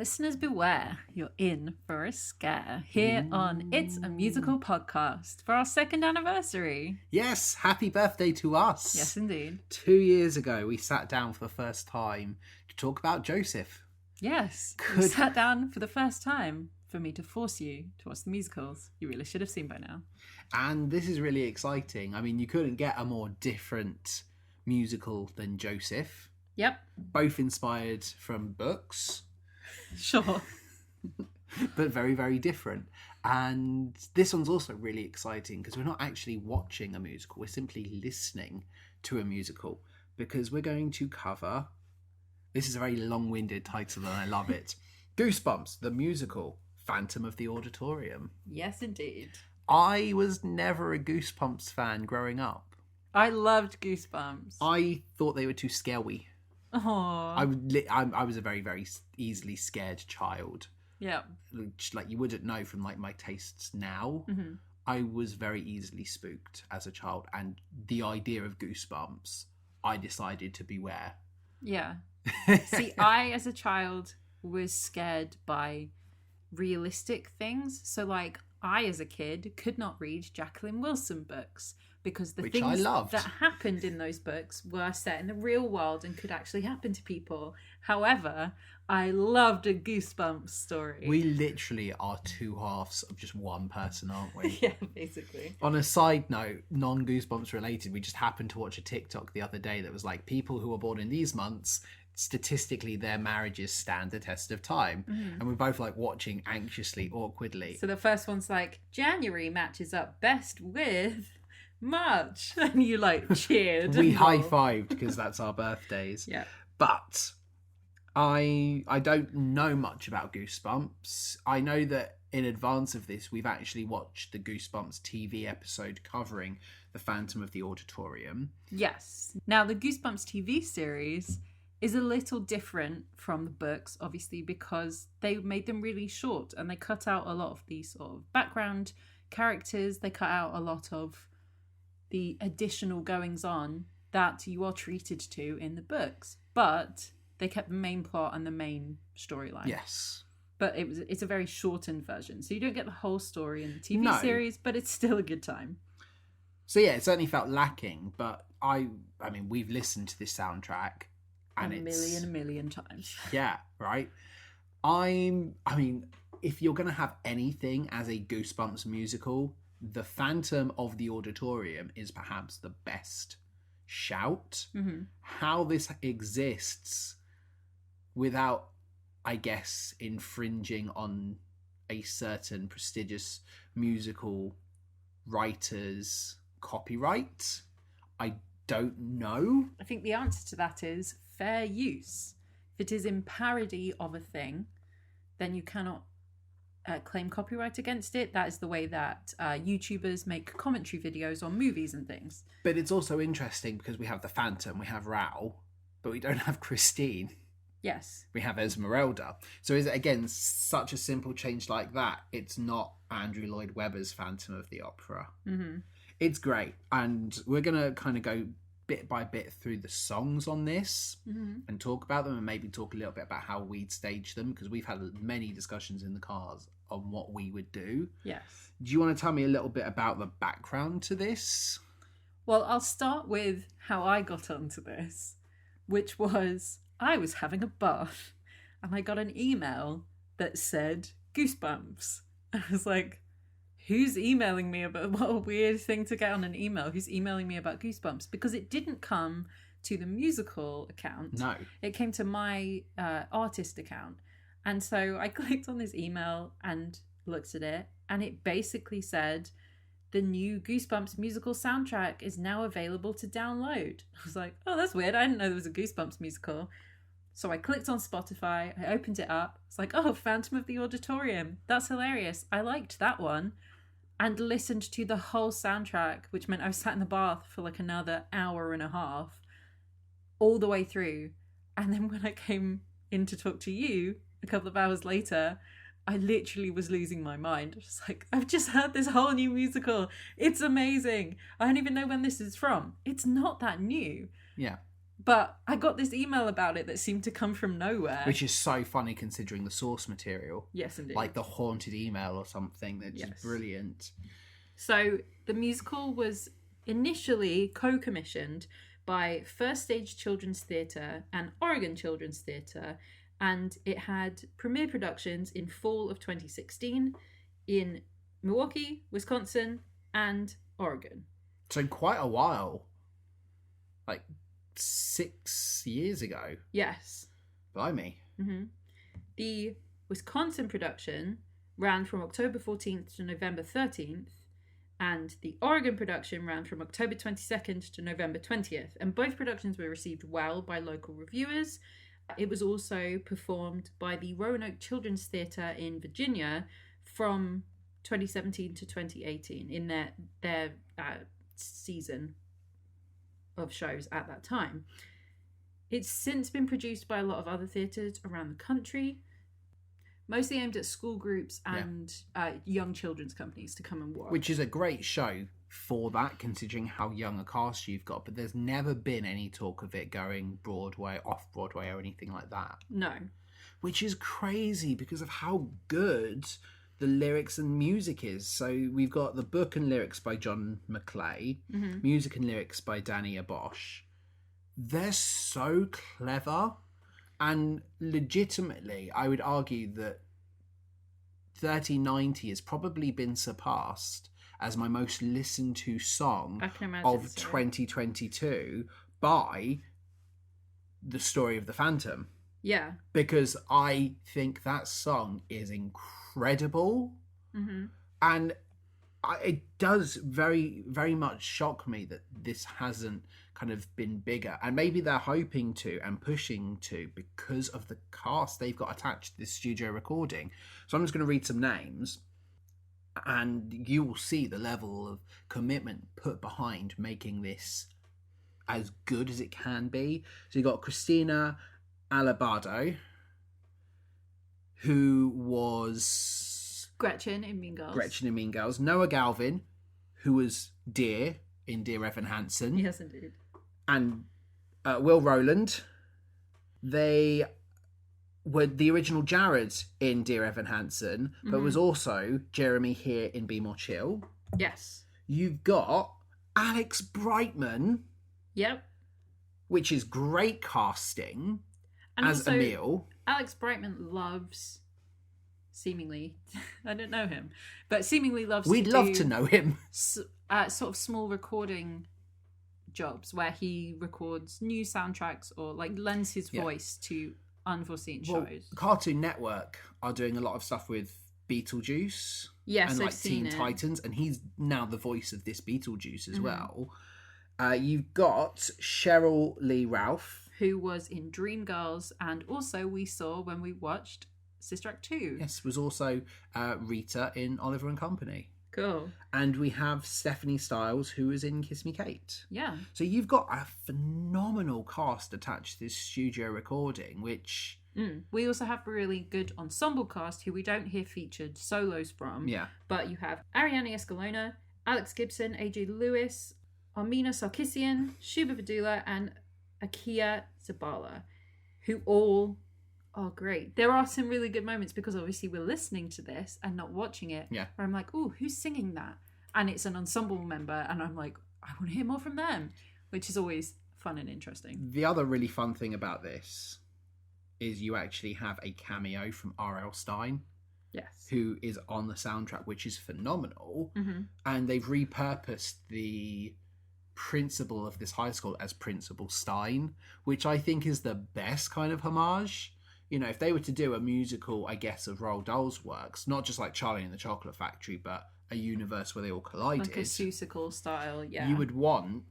Listeners beware, you're in for a scare here on It's a Musical podcast for our second anniversary. Yes, happy birthday to us. Yes, indeed. 2 years ago, we sat down for the first time to talk about Joseph. Yes, we sat down for the first time for me to force you to watch the musicals you really should have seen by now. And this is really exciting. I mean, you couldn't get a more different musical than Joseph. Yep. Both inspired from books. Sure. But very, very different. And this one's also really exciting because we're not actually watching a musical. We're simply listening to a musical because we're going to cover... This is a very long-winded title and I love it. Goosebumps, the musical, Phantom of the Auditorium. Yes, indeed. I was never a Goosebumps fan growing up. I loved Goosebumps. I thought they were too scary. Oh. I was a very, very easily scared child. Yeah. Like you wouldn't know from like my tastes now. Mm-hmm. I was very easily spooked as a child, and the idea of Goosebumps, I decided to beware. Yeah. See, I as a child was scared by realistic things. So like I as a kid could not read Jacqueline Wilson books because the things that happened in those books were set in the real world and could actually happen to people. However, I loved a Goosebumps story. We literally are two halves of just one person, aren't we? Yeah, basically. On a side note, non-Goosebumps related, we just happened to watch a TikTok the other day that was like, people who were born in these months, statistically their marriages stand the test of time. Mm-hmm. And we're both like watching anxiously, awkwardly. So the first one's like, January matches up best with March. And you like cheered. We high-fived because that's our birthdays. Yeah. But I don't know much about Goosebumps. I know that in advance of this, we've actually watched the Goosebumps TV episode covering the Phantom of the Auditorium. Yes. Now, the Goosebumps TV series is a little different from the books, obviously, because they made them really short and they cut out a lot of these sort of background characters. They cut out a lot of the additional goings-on that you are treated to in the books. But they kept the main plot and the main storyline. Yes. But it's a very shortened version. So you don't get the whole story in the TV series, but it's still a good time. So yeah, it certainly felt lacking, but I mean, we've listened to this soundtrack and a million times. Yeah, right? I mean, if you're going to have anything as a Goosebumps musical, the Phantom of the Auditorium is perhaps the best shout. Mm-hmm. How this exists without, I guess, infringing on a certain prestigious musical writer's copyright, I don't know. I think the answer to that is fair use. If it is in parody of a thing, then you cannot claim copyright against it. That is the way that YouTubers make commentary videos on movies and things. But it's also interesting because we have the Phantom, we have Raoul, but we don't have Christine. Yes. We have Esmeralda. So is it, again, such a simple change like that? It's not Andrew Lloyd Webber's Phantom of the Opera. Mm-hmm. It's great. And we're going to kind of go bit by bit through the songs on this and talk about them and maybe talk a little bit about how we'd stage them because we've had many discussions in the cars on what we would do. Yes. Do you want to tell me a little bit about the background to this? Well, I'll start with how I got onto this, which was I was having a bath and I got an email that said Goosebumps. I was like, who's emailing me about, what a weird thing to get on an email, who's emailing me about Goosebumps? Because it didn't come to the musical account. No. It came to my artist account. And so I clicked on this email and looked at it, and it basically said, the new Goosebumps musical soundtrack is now available to download. I was like, oh, that's weird. I didn't know there was a Goosebumps musical. So I clicked on Spotify, I opened it up. It's like, oh, Phantom of the Auditorium. That's hilarious. I liked that one. And listened to the whole soundtrack, which meant I was sat in the bath for like another hour and a half, all the way through. And then when I came in to talk to you a couple of hours later, I literally was losing my mind. I was like, I've just heard this whole new musical. It's amazing. I don't even know when this is from. It's not that new. Yeah. But I got this email about it that seemed to come from nowhere. Which is so funny considering the source material. Yes, indeed. Like the haunted email or something. That's just brilliant. So the musical was initially co-commissioned by First Stage Children's Theatre and Oregon Children's Theatre, and it had premiere productions in fall of 2016 in Milwaukee, Wisconsin, and Oregon. So quite a while. Like 6 years ago. Yes. Blimey. Mm-hmm. The Wisconsin production ran from October 14th to November 13th, and the Oregon production ran from October 22nd to November 20th, and both productions were received well by local reviewers. It was also performed by the Roanoke Children's Theatre in Virginia from 2017 to 2018 in their season of shows at that time. It's since been produced by a lot of other theatres around the country, mostly aimed at school groups and young children's companies to come and watch. Which is a great show for that, considering how young a cast you've got. But there's never been any talk of it going Broadway, off-Broadway or anything like that. No. Which is crazy because of how good the lyrics and music is. So we've got the book and lyrics by John Maclay, music and lyrics by Danny Abosch. They're so clever, and legitimately I would argue that 3090 has probably been surpassed as my most listened to song of 2022 by The Story of the Phantom. Yeah. Because I think that song is incredible. Mm-hmm. And it does very, very much shock me that this hasn't kind of been bigger. And maybe they're hoping to and pushing to because of the cast they've got attached to this studio recording. So I'm just going to read some names and you will see the level of commitment put behind making this as good as it can be. So you've got Christina Alabado, who was Gretchen in Mean Girls. Noah Galvin, who was Dear in Dear Evan Hansen. Yes, indeed. And Will Rowland. They were the original Jared in Dear Evan Hansen, but was also Jeremy here in Be More Chill. Yes. You've got Alex Brightman. Yep. Which is great casting. And as also, Emil. Alex Brightman loves, seemingly, I don't know him, but seemingly loves We'd love to know him. sort of small recording jobs where he records new soundtracks or like lends his voice to unforeseen shows. Cartoon Network are doing a lot of stuff with Beetlejuice. Yes, and like I've seen Teen Titans, and he's now the voice of this Beetlejuice as well. You've got Cheryl Lee Ralph, who was in Dreamgirls, and also we saw when we watched Sister Act 2. Yes, was also Rita in Oliver and Company. Cool. And we have Stephanie Styles, who was in Kiss Me Kate. Yeah. So you've got a phenomenal cast attached to this studio recording, which... We also have a really good ensemble cast who we don't hear featured solos from. Yeah. But you have Ariana Escalona, Alex Gibson, AJ Lewis, Armina Sarkisian, Shuba Vidula, and Akia Zabala, who all are great. There are some really good moments because obviously we're listening to this and not watching it. Yeah. Where I'm like, oh, who's singing that? And it's an ensemble member, and I'm like, I want to hear more from them, which is always fun and interesting. The other really fun thing about this is you actually have a cameo from R.L. Stine. Yes. Who is on the soundtrack, which is phenomenal. And they've repurposed the principal of this high school as Principal Stine, which I think is the best kind of homage. You know, if they were to do a musical, I guess, of Roald Dahl's works, not just like Charlie and the Chocolate Factory, but a universe where they all collided. Like a Seussical style, yeah. You would want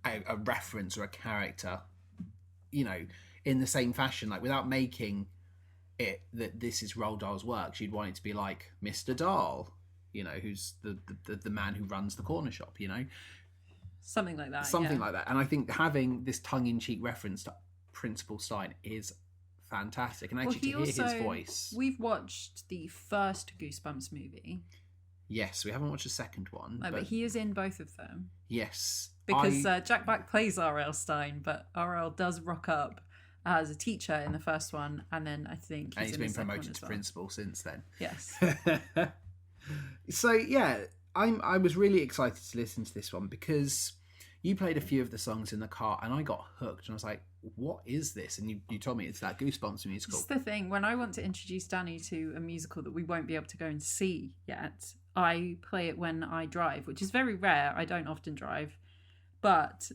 a reference or a character, you know, in the same fashion, like without making it that this is Roald Dahl's works, you'd want it to be like Mr. Dahl, you know, who's the man who runs the corner shop, you know? Something like that. Something like that. And I think having this tongue-in-cheek reference to Principal Stine is fantastic. And actually to hear his voice. We've watched the first Goosebumps movie. Yes, we haven't watched the second one. No, but he is in both of them. Yes. because Jack Black plays R.L. Stine, but R.L. does rock up as a teacher in the first one, and then I think he's in been the second promoted one as to well. principal since then. Yes. So yeah, I was really excited to listen to this one because you played a few of the songs in the car, and I got hooked, and I was like, "What is this?" And you told me it's that Goosebumps musical. It's the thing, when I want to introduce Danny to a musical that we won't be able to go and see yet, I play it when I drive, which is very rare. I don't often drive, but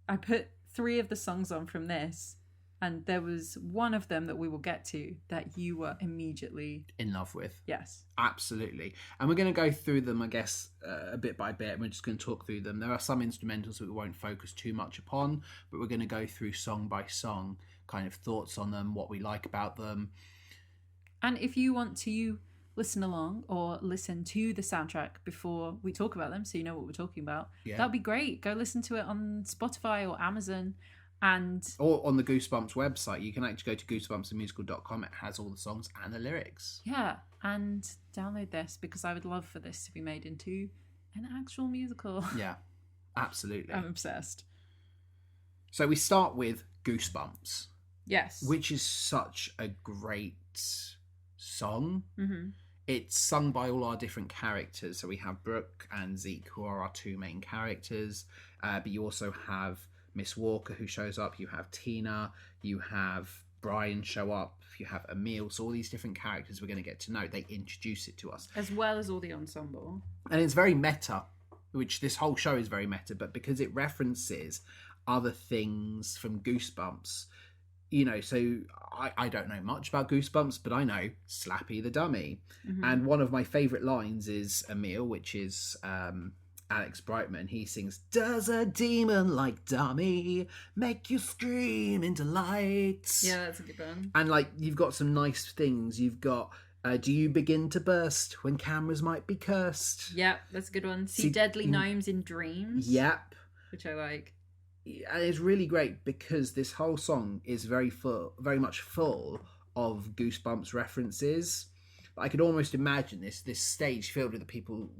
I put 3 of the songs on from this, and there was one of them that we will get to that you were immediately in love with. Yes. Absolutely. And we're going to go through them, I guess, a bit by bit, and we're just going to talk through them. There are some instrumentals that we won't focus too much upon, but we're going to go through song by song, kind of thoughts on them, what we like about them. And if you want to listen along or listen to the soundtrack before we talk about them, so you know what we're talking about, that'd be great. Go listen to it on Spotify or Amazon. Or on the Goosebumps website. You can actually go to goosebumpsthemusical.com. It has all the songs and the lyrics. Yeah, and download this because I would love for this to be made into an actual musical. Yeah, absolutely. I'm obsessed. So we start with Goosebumps. Yes. Which is such a great song. Mm-hmm. It's sung by all our different characters. So we have Brooke and Zeke, who are our 2 main characters. But you also have Miss Walker, who shows up. You have Tina. You have Brian show up. You have Emil. So all these different characters we're going to get to know. They introduce it to us. As well as all the ensemble. And it's very meta, which this whole show is very meta. But because it references other things from Goosebumps, you know, so I don't know much about Goosebumps, but I know Slappy the Dummy. Mm-hmm. And one of my favourite lines is Emil, which is Alex Brightman. He sings, "Does a demon like Dummy make you scream in delight?" Yeah, that's a good one. And like, you've got some nice things. You've got, "Do you begin to burst when cameras might be cursed?" Yep, that's a good one. See deadly gnomes in dreams. Yep. Which I like. And it's really great because this whole song is very much full of Goosebumps references. I could almost imagine this stage filled with the people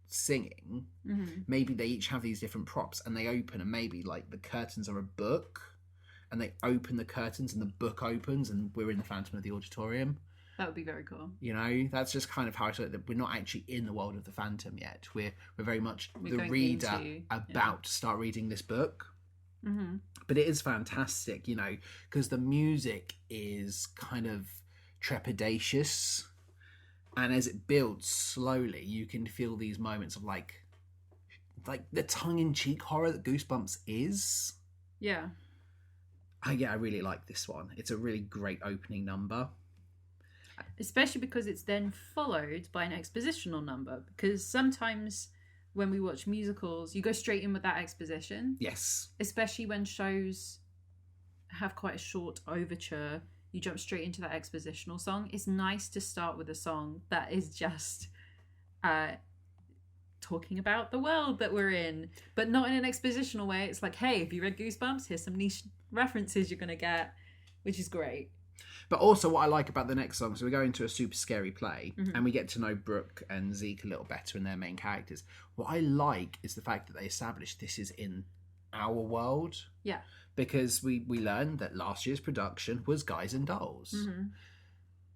singing. Mm-hmm. Maybe they each have these different props, and they open, and maybe like the curtains are a book, and they open the curtains, and the book opens, and we're in the Phantom of the Auditorium. That would be very cool. You know, that's just kind of how I saw it. That we're not actually in the world of the Phantom yet. We're very much the reader about to start reading this book. Mm-hmm. But it is fantastic, you know, because the music is kind of trepidatious, and as it builds slowly, you can feel these moments of like the tongue-in-cheek horror that Goosebumps is. Yeah. I really like this one. It's a really great opening number. Especially because it's then followed by an expositional number, because sometimes when we watch musicals, you go straight in with that exposition. Yes. Especially when shows have quite a short overture, you jump straight into that expositional song. It's nice to start with a song that is just talking about the world that we're in, but not in an expositional way. It's like, hey, have you read Goosebumps? Here's some niche references you're going to get, which is great. But also what I like about the next song, so we go into a super scary play, mm-hmm. and we get to know Brooke and Zeke a little better and their main characters. What I like is the fact that they establish this is in our world. Yeah. Because we learned that last year's production was Guys and Dolls, mm-hmm.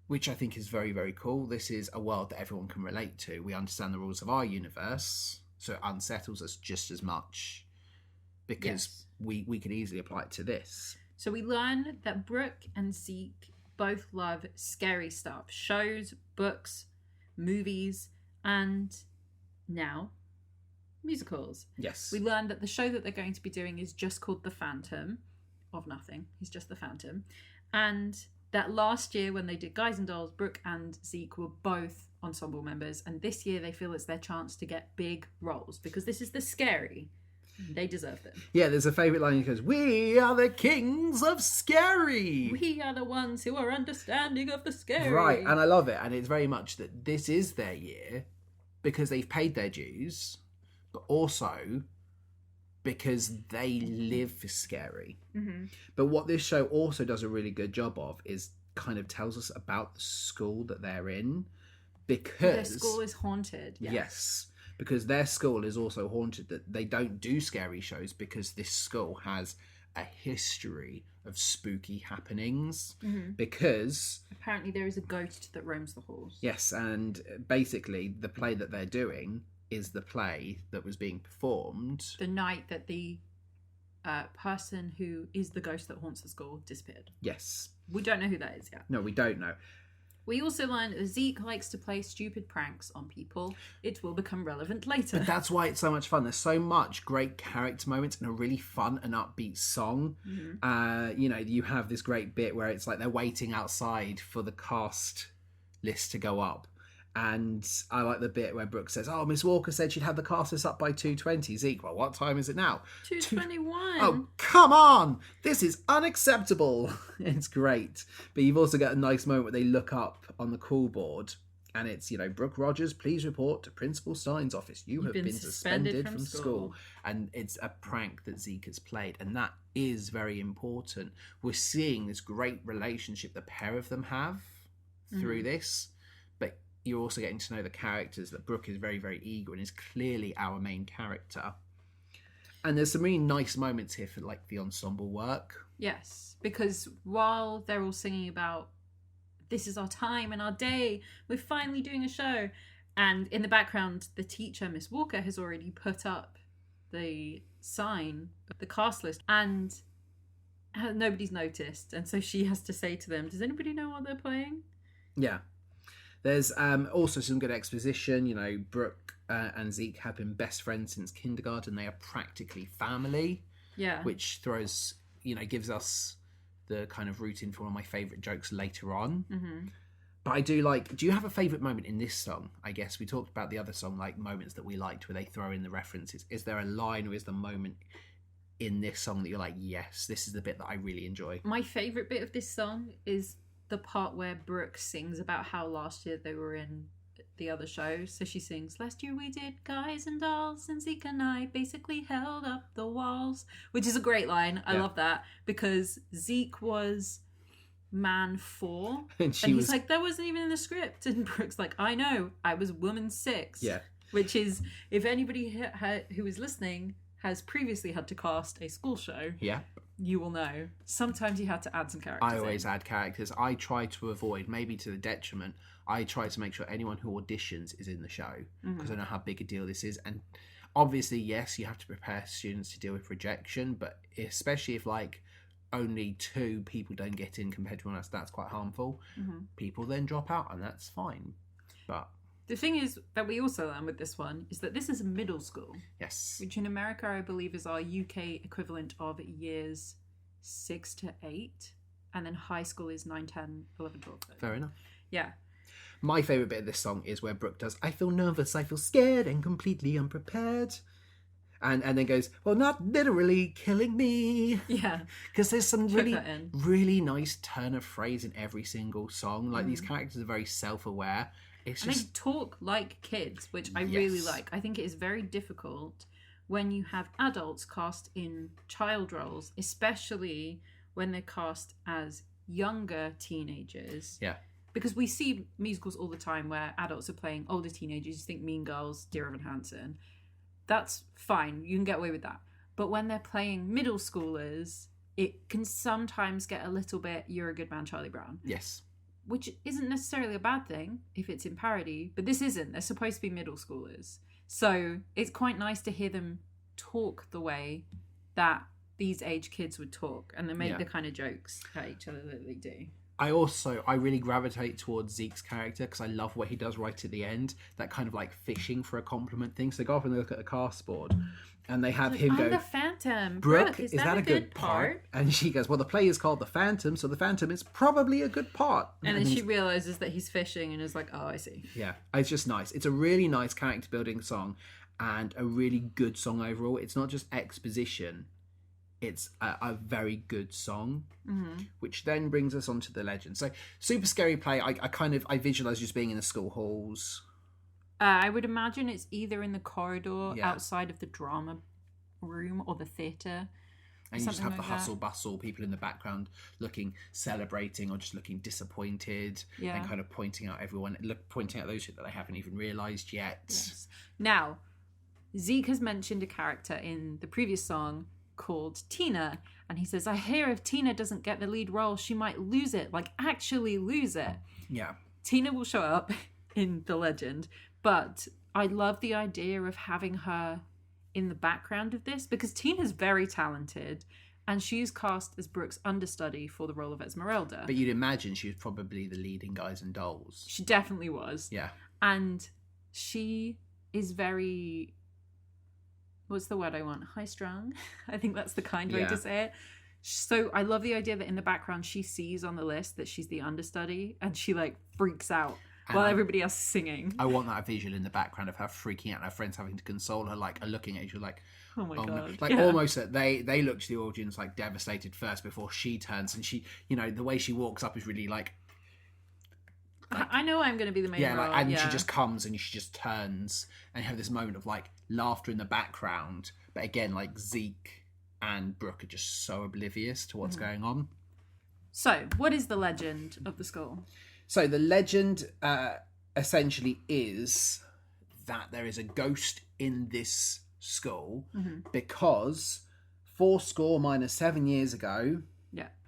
which I think is very, very cool. This is a world that everyone can relate to. We understand the rules of our universe, so it unsettles us just as much because we can easily apply it to this. So we learn that Brooke and Zeke both love scary stuff. Shows, books, movies, and now musicals. Yes. We learn that the show that they're going to be doing is just called The Phantom of Nothing. He's just the Phantom. And that last year when they did Guys and Dolls, Brooke and Zeke were both ensemble members. And this year they feel it's their chance to get big roles because this is the scary. They deserve them. Yeah, there's a favourite line that goes, "We are the kings of scary. We are the ones who are understanding of the scary." Right, and I love it. And it's very much that this is their year because they've paid their dues, but also because they live for scary. Mm-hmm. But what this show also does a really good job of is kind of tells us about the school that they're in because... Their school is haunted. Yes. because their school is also haunted, that they don't do scary shows because this school has a history of spooky happenings. Because apparently there is a ghost that roams the halls. yes, and basically the play that they're doing is the play that was being performed the night that the person who is the ghost that haunts the school disappeared. Yes. We don't know who that is yet. No, we don't know. We also learned that Zeke likes to play stupid pranks on people. It will become relevant later. But that's why it's so much fun. There's so much great character moments and a really fun and upbeat song. You know, you have this great bit where it's like they're waiting outside for the cast list to go up. And I like the bit where Brooke says, "Oh, Miss Walker said she'd have the cast list up by 2:20. Zeke, well, what time is it now? 2:21. Oh, come on! This is unacceptable." It's great. But you've also got a nice moment where they look up on the call board and it's, you know, "Brooke Rogers, please report to Principal Stine's office. You have been suspended from school." And it's a prank that Zeke has played. And that is very important. We're seeing this great relationship the pair of them have through this. But you're also getting to know the characters, that Brooke is very, very eager and is clearly our main character. And there's some really nice moments here for like the ensemble work. Yes, because while they're all singing about this is our time and our day, we're finally doing a show, and in the background the teacher, Miss Walker, has already put up the sign of the cast list, and nobody's noticed, and so she has to say to them, "Does anybody know what they're playing?" Yeah. There's also some good exposition. You know, Brooke and Zeke have been best friends since kindergarten. They are practically family. Yeah. Which throws, you know, gives us the kind of route into one of my favourite jokes later on. But I do like... Do you have a favourite moment in this song? I guess we talked about the other song, like moments that we liked where they throw in the references. Is there a line or is there a moment in this song that you're like, yes, this is the bit that I really enjoy? My favourite bit of this song is the part where Brooke sings about how last year they were in the other show. So she sings, "Last year we did Guys and Dolls, and Zeke and I basically held up the walls," which is a great line. I love that, because Zeke was man 4 and he's like, "That wasn't even in the script," and Brooke's like, "I know, I was woman 6." Yeah. Which is, if anybody who is listening has previously had to cast a school show, you will know sometimes you had to add some characters. I always add characters. I try to avoid, maybe to the detriment, I try to make sure anyone who auditions is in the show, because I know how big a deal this is. And obviously, yes, you have to prepare students to deal with rejection, but especially if like only 2 people don't get in compared to everyone else, that's quite harmful. People then drop out, and that's fine. But the thing is that we also learn with this one is that this is a middle school. Yes. Which in America, I believe, is our UK equivalent of years 6 to 8. And then high school is 9, 10, 11, 12. 13. Fair enough. Yeah. My favourite bit of this song is where Brooke does, "I feel nervous, I feel scared and completely unprepared." And then goes, "Well, not literally killing me." Yeah. Because there's some really nice turn of phrase in every single song. Like these characters are very self-aware. It's and just... they talk like kids, which I really like. I think it is very difficult when you have adults cast in child roles, especially when they're cast as younger teenagers. Yeah. Because we see musicals all the time where adults are playing older teenagers. You think Mean Girls, Dear Evan Hansen. That's fine. You can get away with that. But when they're playing middle schoolers, it can sometimes get a little bit, "You're a good man, Charlie Brown." Yes. Which isn't necessarily a bad thing if it's in parody, but this isn't. They're supposed to be middle schoolers. So it's quite nice to hear them talk the way that these age kids would talk, and they make the kind of jokes at each other that they do. I really gravitate towards Zeke's character because I love what he does right at the end. That kind of like fishing for a compliment thing. So they go off and they look at the cast board and they have him go, "I'm the Phantom. Brooke, is that a good part?" And she goes, "Well, the play is called The Phantom, so the Phantom is probably a good part." And then she realises that he's fishing and is like, "Oh, I see." Yeah, it's just nice. It's a really nice character building song and a really good song overall. It's not just exposition. It's a very good song, which then brings us on to the legend. So, super scary play. I visualise just being in the school halls. I would imagine it's either in the corridor outside of the drama room or the theatre. And you just have the hustle bustle, people in the background looking, celebrating or just looking disappointed, and kind of pointing out those that they haven't even realised yet. Yes. Now, Zeke has mentioned a character in the previous song called Tina, and he says, I hear if Tina doesn't get the lead role, she might lose it, like actually lose it. Yeah. Tina will show up in The Legend, but I love the idea of having her in the background of this, because Tina's very talented, and she's cast as Brooke's understudy for the role of Esmeralda. But you'd imagine she was probably the lead in Guys and Dolls. She definitely was. Yeah. And she is very... What's the word I want? High-strung? I think that's the kind way to say it. So I love the idea that in the background she sees on the list that she's the understudy, and she like freaks out while everybody else is singing. I want that visual in the background of her freaking out and her friends having to console her, like, are looking at you like, oh my God. No. Like, almost that they look to the audience like devastated first before she turns, and she, you know, the way she walks up is really like I know I'm going to be the main role. And she just comes and she just turns, and you have this moment of like laughter in the background, but again, like Zeke and Brooke are just so oblivious to what's going on. So, what is the legend of the school? So the legend essentially is that there is a ghost in this school because 7 years ago,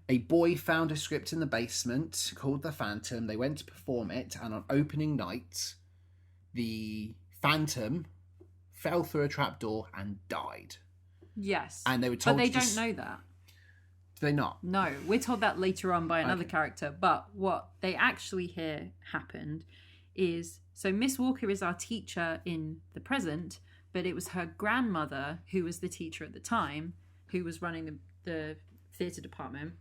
a boy found a script in the basement called The Phantom. They went to perform it, and on opening night, the Phantom fell through a trapdoor and died. Yes. And they were told but they don't know that. Do they not? No, we're told that later on by another character. But what they actually hear happened is... So Miss Walker is our teacher in the present, but it was her grandmother, who was the teacher at the time, who was running the theatre department.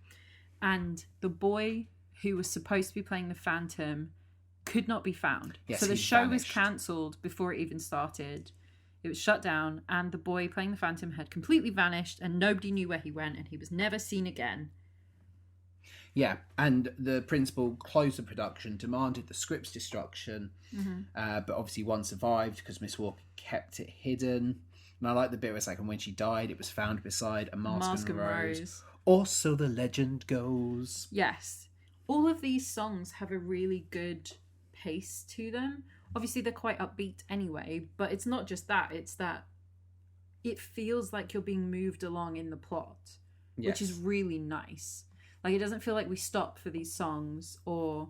And the boy who was supposed to be playing the Phantom could not be found. Yes, so the show vanished. was cancelled before it even started. It was shut down, and the boy playing the Phantom had completely vanished, and nobody knew where he went, and he was never seen again. Yeah, and the principal closed the production, demanded the script's destruction, but obviously one survived because Miss Walker kept it hidden. And I like the bit where it's like, and when she died, it was found beside a mask and rose. Or so the legend goes. Yes. All of these songs have a really good pace to them. Obviously, they're quite upbeat anyway, but it's not just that. It's that it feels like you're being moved along in the plot, which is really nice. Like, it doesn't feel like we stop for these songs, or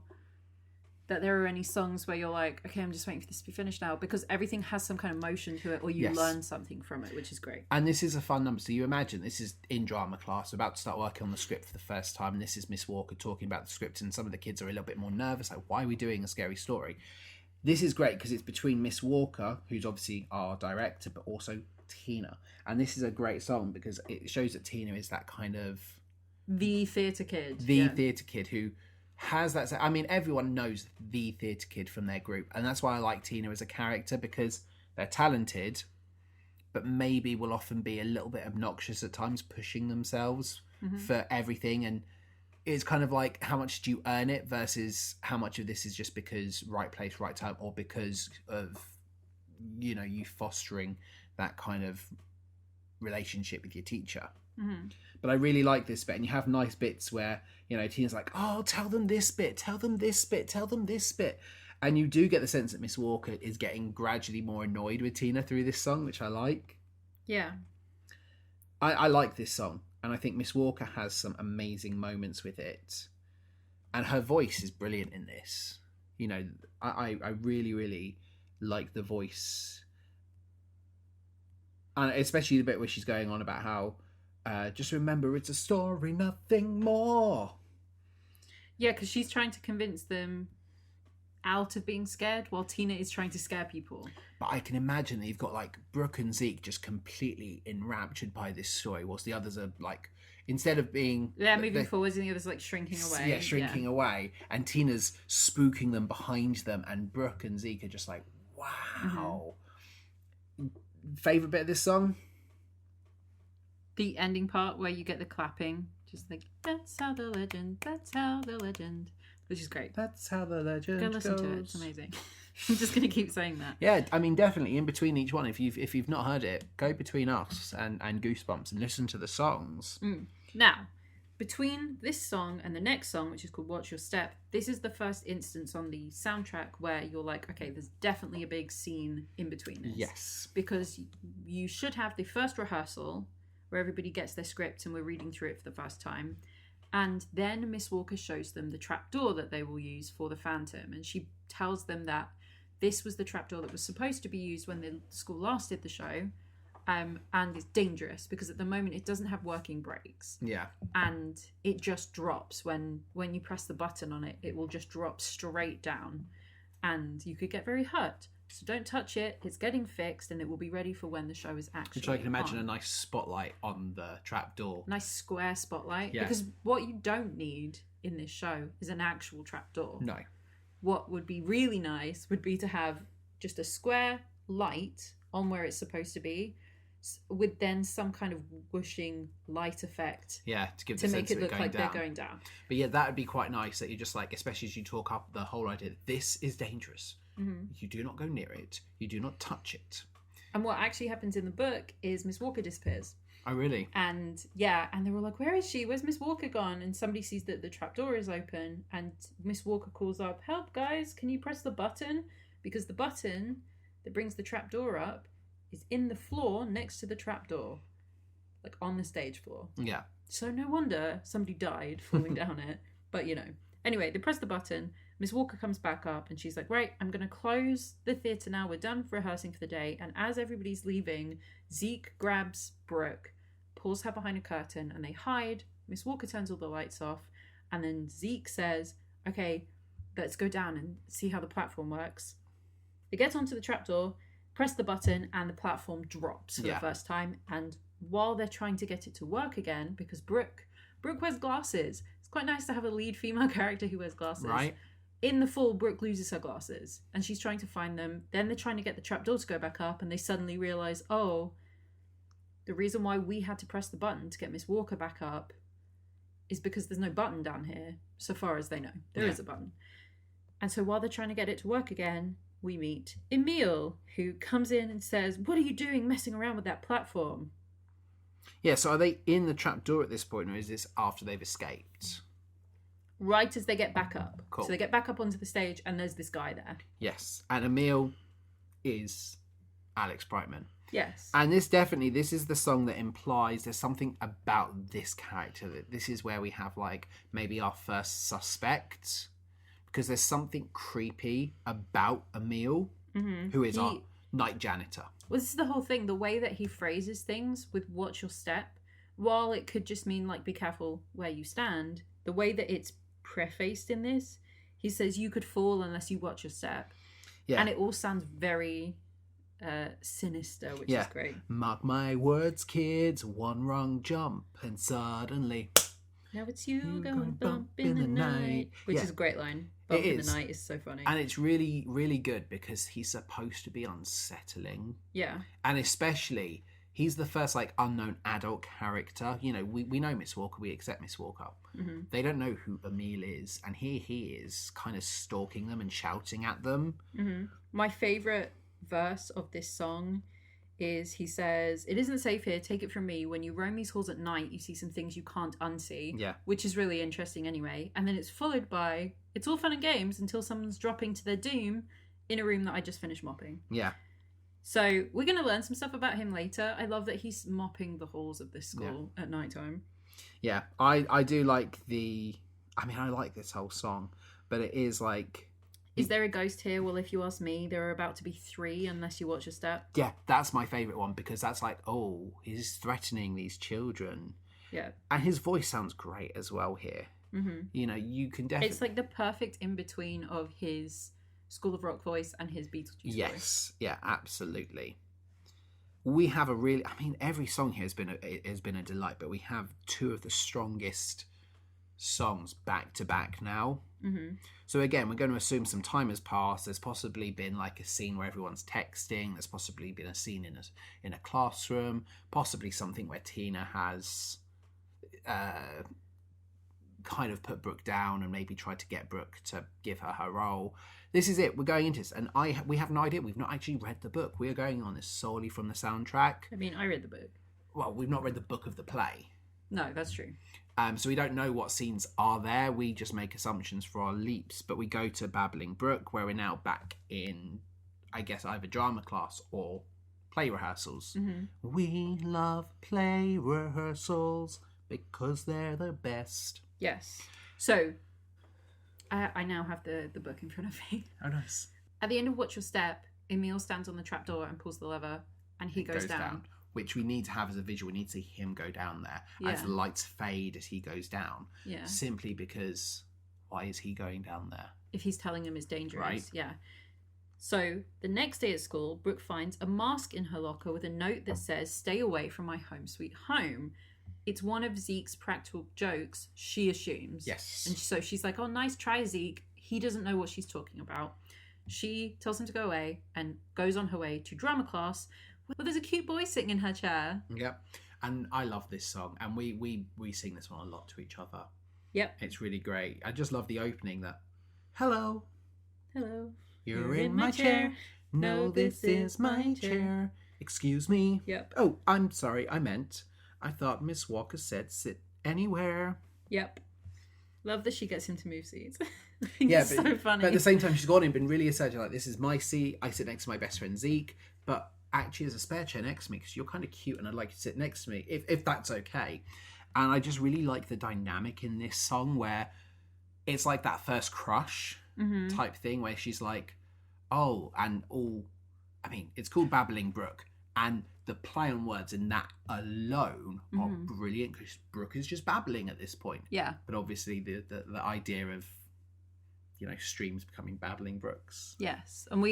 that there are any songs where you're like, okay, I'm just waiting for this to be finished now, because everything has some kind of motion to it, or you learn something from it, which is great. And this is a fun number. So you imagine this is in drama class, we're about to start working on the script for the first time, and this is Miss Walker talking about the script, and some of the kids are a little bit more nervous, like, why are we doing a scary story? This is great because it's between Miss Walker, who's obviously our director, but also Tina. And this is a great song because it shows that Tina is that kind of... The theatre kid. Theatre kid who has that... I mean, everyone knows the theatre kid from their group. And that's why I like Tina as a character, because they're talented, but maybe will often be a little bit obnoxious at times, pushing themselves for everything. And it's kind of like, how much do you earn it versus how much of this is just because right place, right time, or because of, you know, you fostering that kind of relationship with your teacher. But I really like this bit, and you have nice bits where, you know, Tina's like, oh, tell them this bit, tell them this bit, tell them this bit. And you do get the sense that Miss Walker is getting gradually more annoyed with Tina through this song, which I like. Yeah. I like this song. And I think Miss Walker has some amazing moments with it. And her voice is brilliant in this. You know, I really, really like the voice. And especially the bit where she's going on about how, just remember it's a story, nothing more. Yeah, because she's trying to convince them out of being scared while Tina is trying to scare people. But I can imagine that you've got like Brooke and Zeke just completely enraptured by this story, whilst the others are like, instead of being... They're moving forwards and the others like shrinking away. Yeah, shrinking away. And Tina's spooking them behind them, and Brooke and Zeke are just like, wow. Favourite bit of this song? The ending part where you get the clapping. Just like, that's how the legend, that's how the legend. Which is great. That's how the legend goes. Go listen to it. It's amazing. I'm just going to keep saying that. Yeah, I mean, definitely in between each one. If you've not heard it, go between us and Goosebumps and listen to the songs. Now, between this song and the next song, which is called Watch Your Step, this is the first instance on the soundtrack where you're like, okay, there's definitely a big scene in between this. Yes. Because you should have the first rehearsal where everybody gets their script and we're reading through it for the first time. And then Miss Walker shows them the trapdoor that they will use for the Phantom. And she tells them that this was the trapdoor that was supposed to be used when the school last did the show. And it's dangerous because at the moment it doesn't have working brakes. Yeah. And it just drops. When you press the button on it, it will just drop straight down. And you could get very hurt. So don't touch it. It's getting fixed and it will be ready for when the show is actually Which I can imagine on. a nice spotlight on the trapdoor. Nice square spotlight. Yeah. Because what you don't need in this show is an actual trapdoor. No. What would be really nice would be to have just a square light on where it's supposed to be, with then some kind of whooshing light effect. Yeah, to give the to sense make it of look like down. they're going down. But yeah, that would be quite nice that you just like, especially as you talk up the whole idea, this is dangerous. Mm-hmm. You do not go near it. You do not touch it. And what actually happens in the book is Miss Walker disappears. Oh, really? And yeah, and they were like, where is she? Where's Miss Walker gone? And somebody sees that the trapdoor is open and Miss Walker calls up, help guys, can you press the button? Because the button that brings the trapdoor up is in the floor next to the trapdoor, like on the stage floor. Yeah. So no wonder somebody died falling down it. But you know, anyway, they press the button. Miss Walker comes back up and she's like, right, I'm going to close the theatre now. We're done rehearsing for the day. And as everybody's leaving, Zeke grabs Brooke, pulls her behind a curtain, and they hide. Miss Walker turns all the lights off. And then Zeke says, okay, let's go down and see how the platform works. They get onto the trapdoor, press the button, and the platform drops for the first time. And while they're trying to get it to work again, because Brooke wears glasses. It's quite nice to have a lead female character who wears glasses. Right. In the fall, Brooke loses her glasses and she's trying to find them. Then they're trying to get the trapdoor to go back up and they suddenly realise, oh, the reason why we had to press the button to get Miss Walker back up is because there's no button down here, so far as they know. There is a button. And so while they're trying to get it to work again, we meet Emile, who comes in and says, what are you doing messing around with that platform? Yeah, so are they in the trapdoor at this point, or is this after they've escaped? Right as they get back up. Cool. So they get back up onto the stage and there's this guy there. Yes, and Emile is Alex Brightman. Yes. And this is the song that implies there's something about this character. That this is where we have like maybe our first suspect, because there's something creepy about Emile, who is our night janitor. Well, this is the whole thing. The way that he phrases things with watch your step, while it could just mean like be careful where you stand, the way that it's prefaced in this, he says you could fall unless you watch your step. Yeah. And it all sounds very sinister, which is great. Mark my words, kids, one wrong jump and suddenly now it's you going bump in the night. Which is a great line. Bump in the night is so funny. And it's really, really good because he's supposed to be unsettling. Yeah. And especially, he's the first like unknown adult character. You know, we know Miss Walker, we accept Miss Walker. Mm-hmm. They don't know who Emile is. And here he is kind of stalking them and shouting at them. Mm-hmm. My favourite verse of this song is he says, it isn't safe here, take it from me. When you roam these halls at night, you see some things you can't unsee. Yeah. Which is really interesting anyway. And then it's followed by, it's all fun and games until someone's dropping to their doom in a room that I just finished mopping. Yeah. So we're going to learn some stuff about him later. I love that he's mopping the halls of this school at nighttime. Yeah, I do like I like this whole song, but it is like... Is there a ghost here? Well, if you ask me, there are about to be 3 unless you watch your step. Yeah, that's my favourite one because that's like, oh, he's threatening these children. Yeah. And his voice sounds great as well here. Mm-hmm. You know, you can definitely... It's like the perfect in-between of his School of Rock voice and his Beetlejuice voice. Yes, yeah, absolutely. We have a really... every song here has been a delight, but we have 2 of the strongest songs back to back now. Mm-hmm. So again, we're going to assume some time has passed. There's possibly been like a scene where everyone's texting. There's possibly been a scene in a classroom. Possibly something where Tina has kind of put Brooke down and maybe tried to get Brooke to give her role. This is it. We're going into this, and we have no idea. We've not actually read the book. We are going on this solely from the soundtrack. I read the book. Well, we've not read the book of the play. No, that's true. So we don't know what scenes are there. We just make assumptions for our leaps. But we go to Babbling Brook, where we're now back in, I guess, either drama class or play rehearsals. Mm-hmm. We love play rehearsals because they're the best. Yes. So, I now have the book in front of me. Oh, nice. At the end of Watch Your Step, Emil stands on the trapdoor and pulls the lever, and he goes down. Which we need to have as a visual. We need to see him go down there as the lights fade as he goes down. Yeah. Simply because, why is he going down there? If he's telling him it's dangerous. Right. Yeah. So, the next day at school, Brooke finds a mask in her locker with a note that says, "Stay away from my home sweet home." It's one of Zeke's practical jokes, she assumes. Yes. And so she's like, "Oh, nice try, Zeke." He doesn't know what she's talking about. She tells him to go away and goes on her way to drama class. Well, there's a cute boy sitting in her chair. Yep. And I love this song. And we sing this one a lot to each other. Yep. It's really great. I just love the opening that, hello. Hello. You're in my chair. No, this is my chair. Excuse me. Yep. Oh, I'm sorry. I thought Miss Walker said sit anywhere. Yep. Love that she gets him to move seats. I think it's so funny. But at the same time, she's gone in, been really assertive. Like, this is my seat. I sit next to my best friend Zeke. But actually, there's a spare chair next to me because you're kind of cute and I'd like you to sit next to me, if that's okay. And I just really like the dynamic in this song where it's like that first crush type thing where she's like, oh, and all, I mean, it's called Babbling Brooke. And the play on words in that alone are brilliant because Brooke is just babbling at this point. Yeah. But obviously the idea of, you know, streams becoming babbling brooks. Yes. And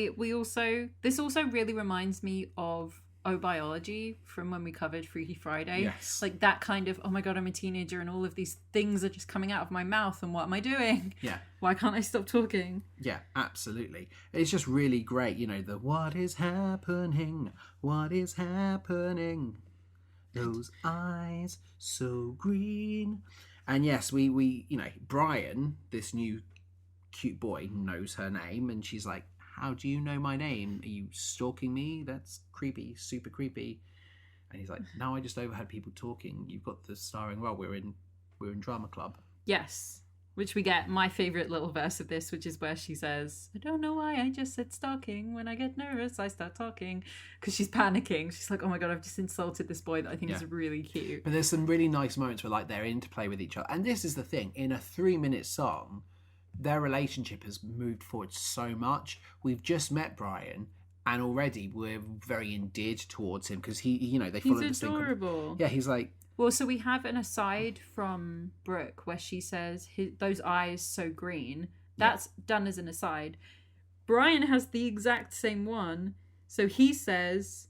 this also really reminds me of O Biology from when we covered Freaky Friday. Yes. Like that kind of, oh my God, I'm a teenager and all of these things are just coming out of my mouth and what am I doing? Yeah. Why can't I stop talking? Yeah, absolutely. It's just really great. You know, the what is happening? What is happening? Those eyes so green. And yes, we you know, Brian, this new cute boy, knows her name and she's like, how do you know my name? Are you stalking me? That's creepy, super creepy. And he's like, no, I just overheard people talking. You've got the starring role. We're in drama club. Yes. Which we get my favourite little verse of this, which is where she says, I don't know why I just said stalking. When I get nervous, I start talking. Because she's panicking. She's like, oh my God, I've just insulted this boy that I think is really cute. But there's some really nice moments where like they're interplay with each other. And this is the thing. In a 3-minute song, their relationship has moved forward so much. We've just met Brian, and already we're very endeared towards him because he, you know, they follow this thing. He's adorable. Yeah, he's like. Well, so we have an aside from Brooke where she says, those eyes so green. That's done as an aside. Brian has the exact same one. So he says,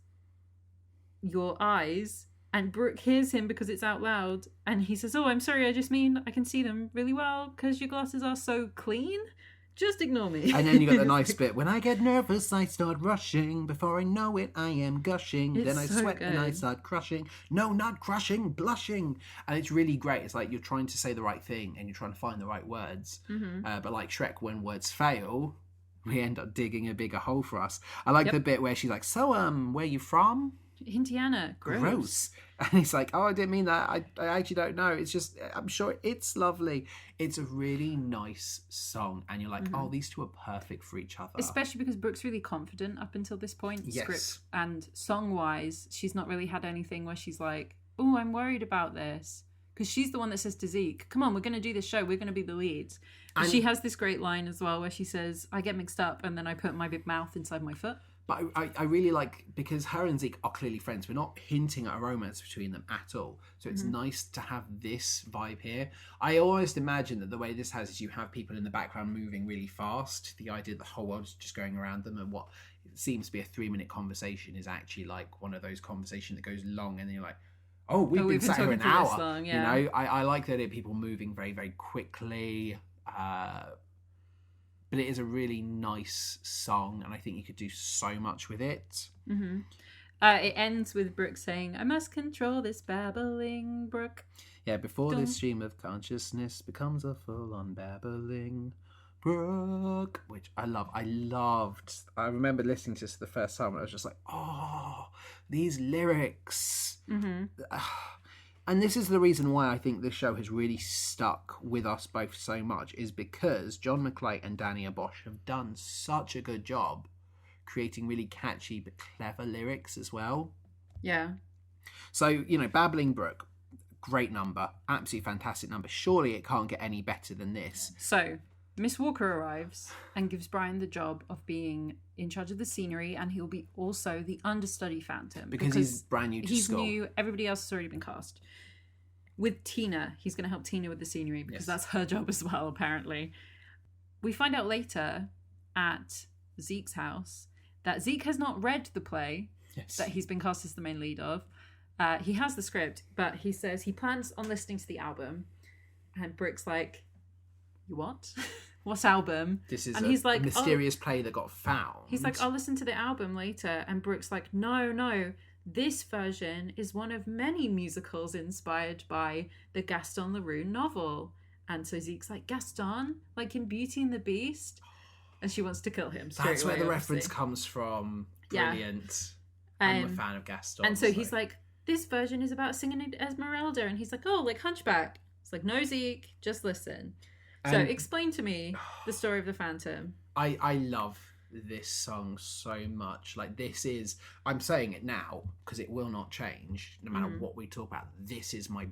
your eyes. And Brooke hears him because it's out loud. And he says, oh, I'm sorry, I just mean I can see them really well because your glasses are so clean. Just ignore me. And then you got the nice bit. When I get nervous, I start rushing. Before I know it, I am gushing. It's then I so sweat good. and I start crushing. No, not crushing, blushing. And it's really great. It's like you're trying to say the right thing and you're trying to find the right words. But like Shrek, when words fail, we end up digging a bigger hole for us. I like the bit where she's like, so, where you from? Indiana. Gross. And he's like, oh, I didn't mean that. I actually don't know. It's just, I'm sure it's lovely. It's a really nice song. And you're like, oh, these two are perfect for each other. Especially because Brooke's really confident up until this point. Yes. Script and song-wise, she's not really had anything where she's like, oh, I'm worried about this. Because she's the one that says to Zeke, come on, we're going to do this show. We're going to be the leads. And she has this great line as well where she says, I get mixed up and then I put my big mouth inside my foot. But I really like, because her and Zeke are clearly friends. We're not hinting at a romance between them at all. So it's nice to have this vibe here. I almost imagine that the way this has is you have people in the background moving really fast. The idea that the whole world is just going around them, and what seems to be a 3-minute conversation is actually like one of those conversations that goes long and then you're like, oh, we've been sat here an hour. Long, You know, I like that it people moving very, very quickly. But it is a really nice song, and I think you could do so much with it. It ends with Brooke saying, I must control this babbling brook. Yeah, before this stream of consciousness becomes a full-on babbling brook, which I love. I remember listening to this the first time, and I was just like, oh, these lyrics. And this is the reason why I think this show has really stuck with us both so much, is because John Maclay and Danny Abosch have done such a good job creating really catchy but clever lyrics as well. Yeah. So, Babbling Brooke, great number, absolutely fantastic number. Surely it can't get any better than this. So, Miss Walker arrives and gives Brian the job of being in charge of the scenery, and he'll be also the understudy Phantom. Because he's brand new to school. He's new, everybody else has already been cast. With Tina, he's going to help Tina with the scenery because that's her job as well, apparently. We find out later at Zeke's house that Zeke has not read the play that he's been cast as the main lead of. He has the script, but he says he plans on listening to the album. And Brooke's like, you what? What album? This is he's like, mysterious play that got found. He's like, I'll listen to the album later. And Brooke's like, no. This version is one of many musicals inspired by the Gaston Leroux novel. And so Zeke's like, Gaston? Like in Beauty and the Beast? And she wants to kill him. That's where the obviously. Reference comes from. Brilliant. Yeah. I'm a fan of Gaston. And so he's like, this version is about singing Esmeralda. And he's like, oh, like Hunchback. It's like, no, Zeke, just listen. So explain to me the story of the Phantom. I love this song so much. Like, this is, I'm saying it now because it will not change no matter what we talk about. This is my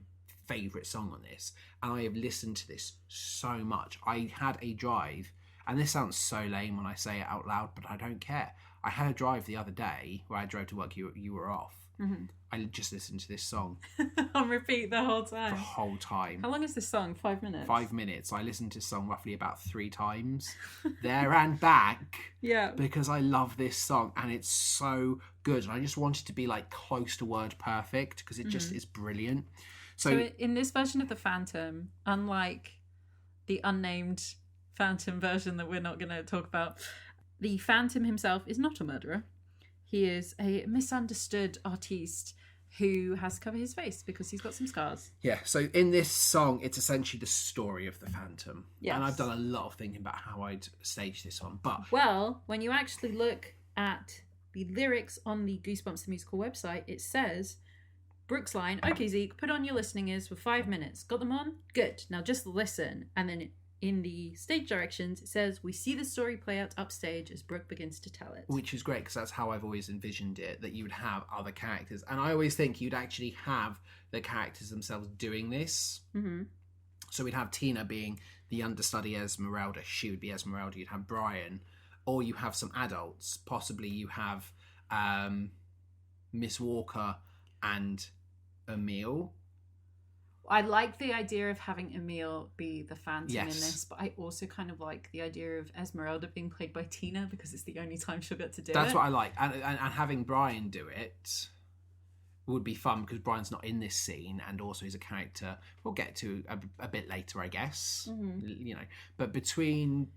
favourite song on this, and I have listened to this so much. I had a drive, and this sounds so lame when I say it out loud, but I don't care. I had a drive the other day where I drove to work. You were off. I just listened to this song on repeat the whole time. The whole time. How long is this song? 5 minutes? 5 minutes. I listened to this song roughly about 3 times. There and back. Yeah. Because I love this song and it's so good. And I just want it to be like close to word perfect because it just is brilliant. So in this version of the Phantom, unlike the unnamed Phantom version that we're not going to talk about, the Phantom himself is not a murderer. He is a misunderstood artiste who has to cover his face because he's got some scars. Yeah, so in this song, it's essentially the story of the Phantom. Yes. And I've done a lot of thinking about how I'd stage this on, but... Well, when you actually look at the lyrics on the Goosebumps The Musical website, it says, Brooke's line, okay, Zeke, put on your listening ears for 5 minutes. Got them on? Good. Now just listen. And then in the stage directions, it says, we see the story play out upstage as Brooke begins to tell it. Which is great, because that's how I've always envisioned it, that you would have other characters. And I always think you'd actually have the characters themselves doing this. Mm-hmm. So we'd have Tina being the understudy Esmeralda. She would be Esmeralda. You'd have Brian. Or you have some adults. Possibly you have Miss Walker and Emile. I like the idea of having Emile be the Phantom in Yes. this, but I also kind of like the idea of Esmeralda being played by Tina because it's the only time she'll get to do That's it. what I like. And having Brian do it would be fun because Brian's not in this scene and also he's a character we'll get to a bit later, I guess. Mm-hmm. You know, but between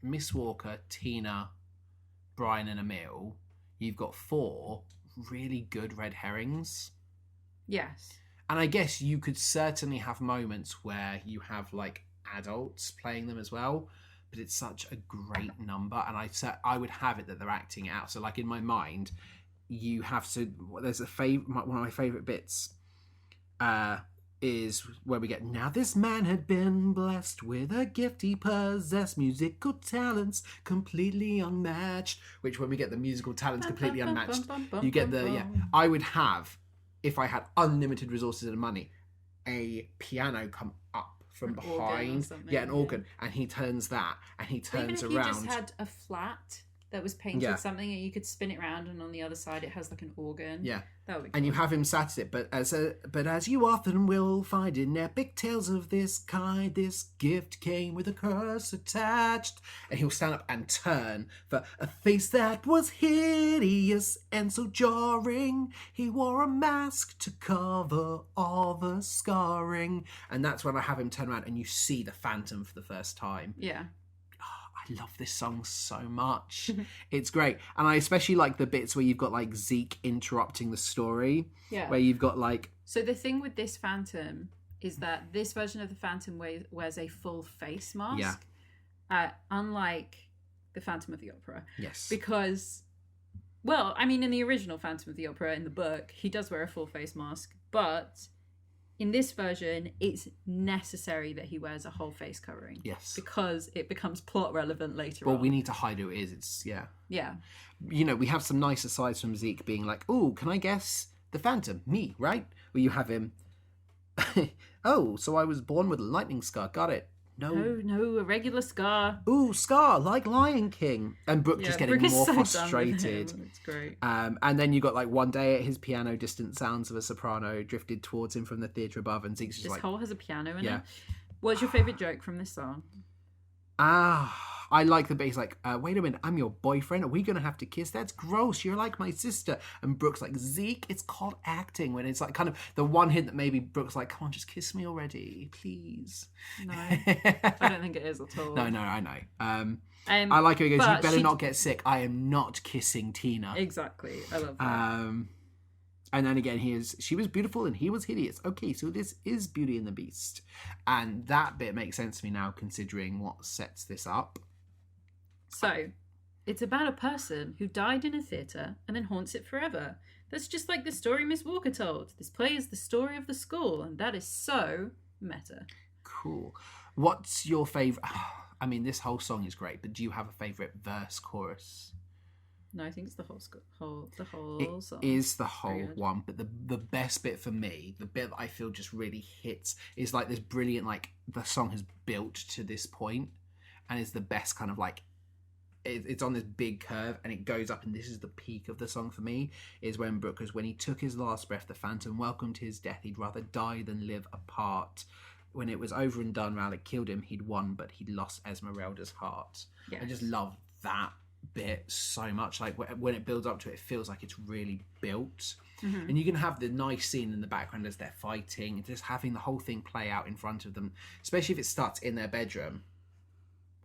Miss Walker, Tina, Brian and Emile, you've got 4 really good red herrings. Yes. And I guess you could certainly have moments where you have like adults playing them as well, but it's such a great number, and I would have it that they're acting it out. So like in my mind, you have to. There's one of my favourite bits is where we get, now this man had been blessed with a gift, he possessed musical talents completely unmatched, which when we get the musical talents completely unmatched, you get I would have, if I had unlimited resources and money, a piano come up from behind, an organ, and he turns that, and he turns around. Even if around. he just had a flat that was painted something, and you could spin it around, and on the other side it has like an organ. Yeah, that would be cool. And you have him sat at it, but as you often will find in epic tales of this kind, this gift came with a curse attached. And he'll stand up and turn for a face that was hideous and so jarring. He wore a mask to cover all the scarring. And that's when I have him turn around and you see the Phantom for the first time. Yeah. I love this song so much. It's great. And I especially like the bits where you've got like Zeke interrupting the story. Yeah. Where you've got like... So the thing with this Phantom is that this version of the Phantom wears a full face mask. Yeah. Unlike the Phantom of the Opera. Yes. Because Well, I mean, in the original Phantom of the Opera, in the book, he does wear a full face mask, but in this version, it's necessary that he wears a whole face covering. Yes. Because it becomes plot relevant later on. Well, we need to hide who it is. It's, yeah. Yeah. You know, we have some nice asides from Zeke being like, oh, can I guess the Phantom? Me, right? Where you have him, oh, so I was born with a lightning scar. Got it. No, a regular scar. Ooh, scar, like Lion King. And Brooke just getting Brooke is more so frustrated. done with him. It's great. And then you got like one day at his piano, distant sounds of a soprano drifted towards him from the theatre above, and Zeke's just This like, hole has a piano in yeah. it. What's your favourite joke from this song? I like the bass, like, wait a minute, I'm your boyfriend. Are we going to have to kiss? That's gross. You're like my sister. And Brooke's like, Zeke, it's called acting. When it's like kind of the one hint that maybe Brooke's like, come on, just kiss me already, please. No, I don't think it is at all. No, I know. I like how he goes, you better not get sick. I am not kissing Tina. Exactly. I love that. And then again, she was beautiful and he was hideous. Okay, so this is Beauty and the Beast. And that bit makes sense to me now, considering what sets this up. So, it's about a person who died in a theatre and then haunts it forever. That's just like the story Miss Walker told. This play is the story of the school, and that is so meta. Cool. What's your favourite... I mean, this whole song is great, but do you have a favourite verse, chorus? No, I think it's the whole song. It is the whole one, but the best bit for me, the bit that I feel just really hits, is like this brilliant, like, the song has built to this point, and is the best kind of like, it's on this big curve, and it goes up, and this is the peak of the song for me, is when Brooke goes, when he took his last breath, the Phantom welcomed his death, he'd rather die than live apart. When it was over and done, Rowlett killed him, he'd won, but he'd lost Esmeralda's heart. Yes. I just love that bit so much. Like when it builds up to it, it feels like it's really built. Mm-hmm. And you can have the nice scene in the background as they're fighting, just having the whole thing play out in front of them, especially if it starts in their bedroom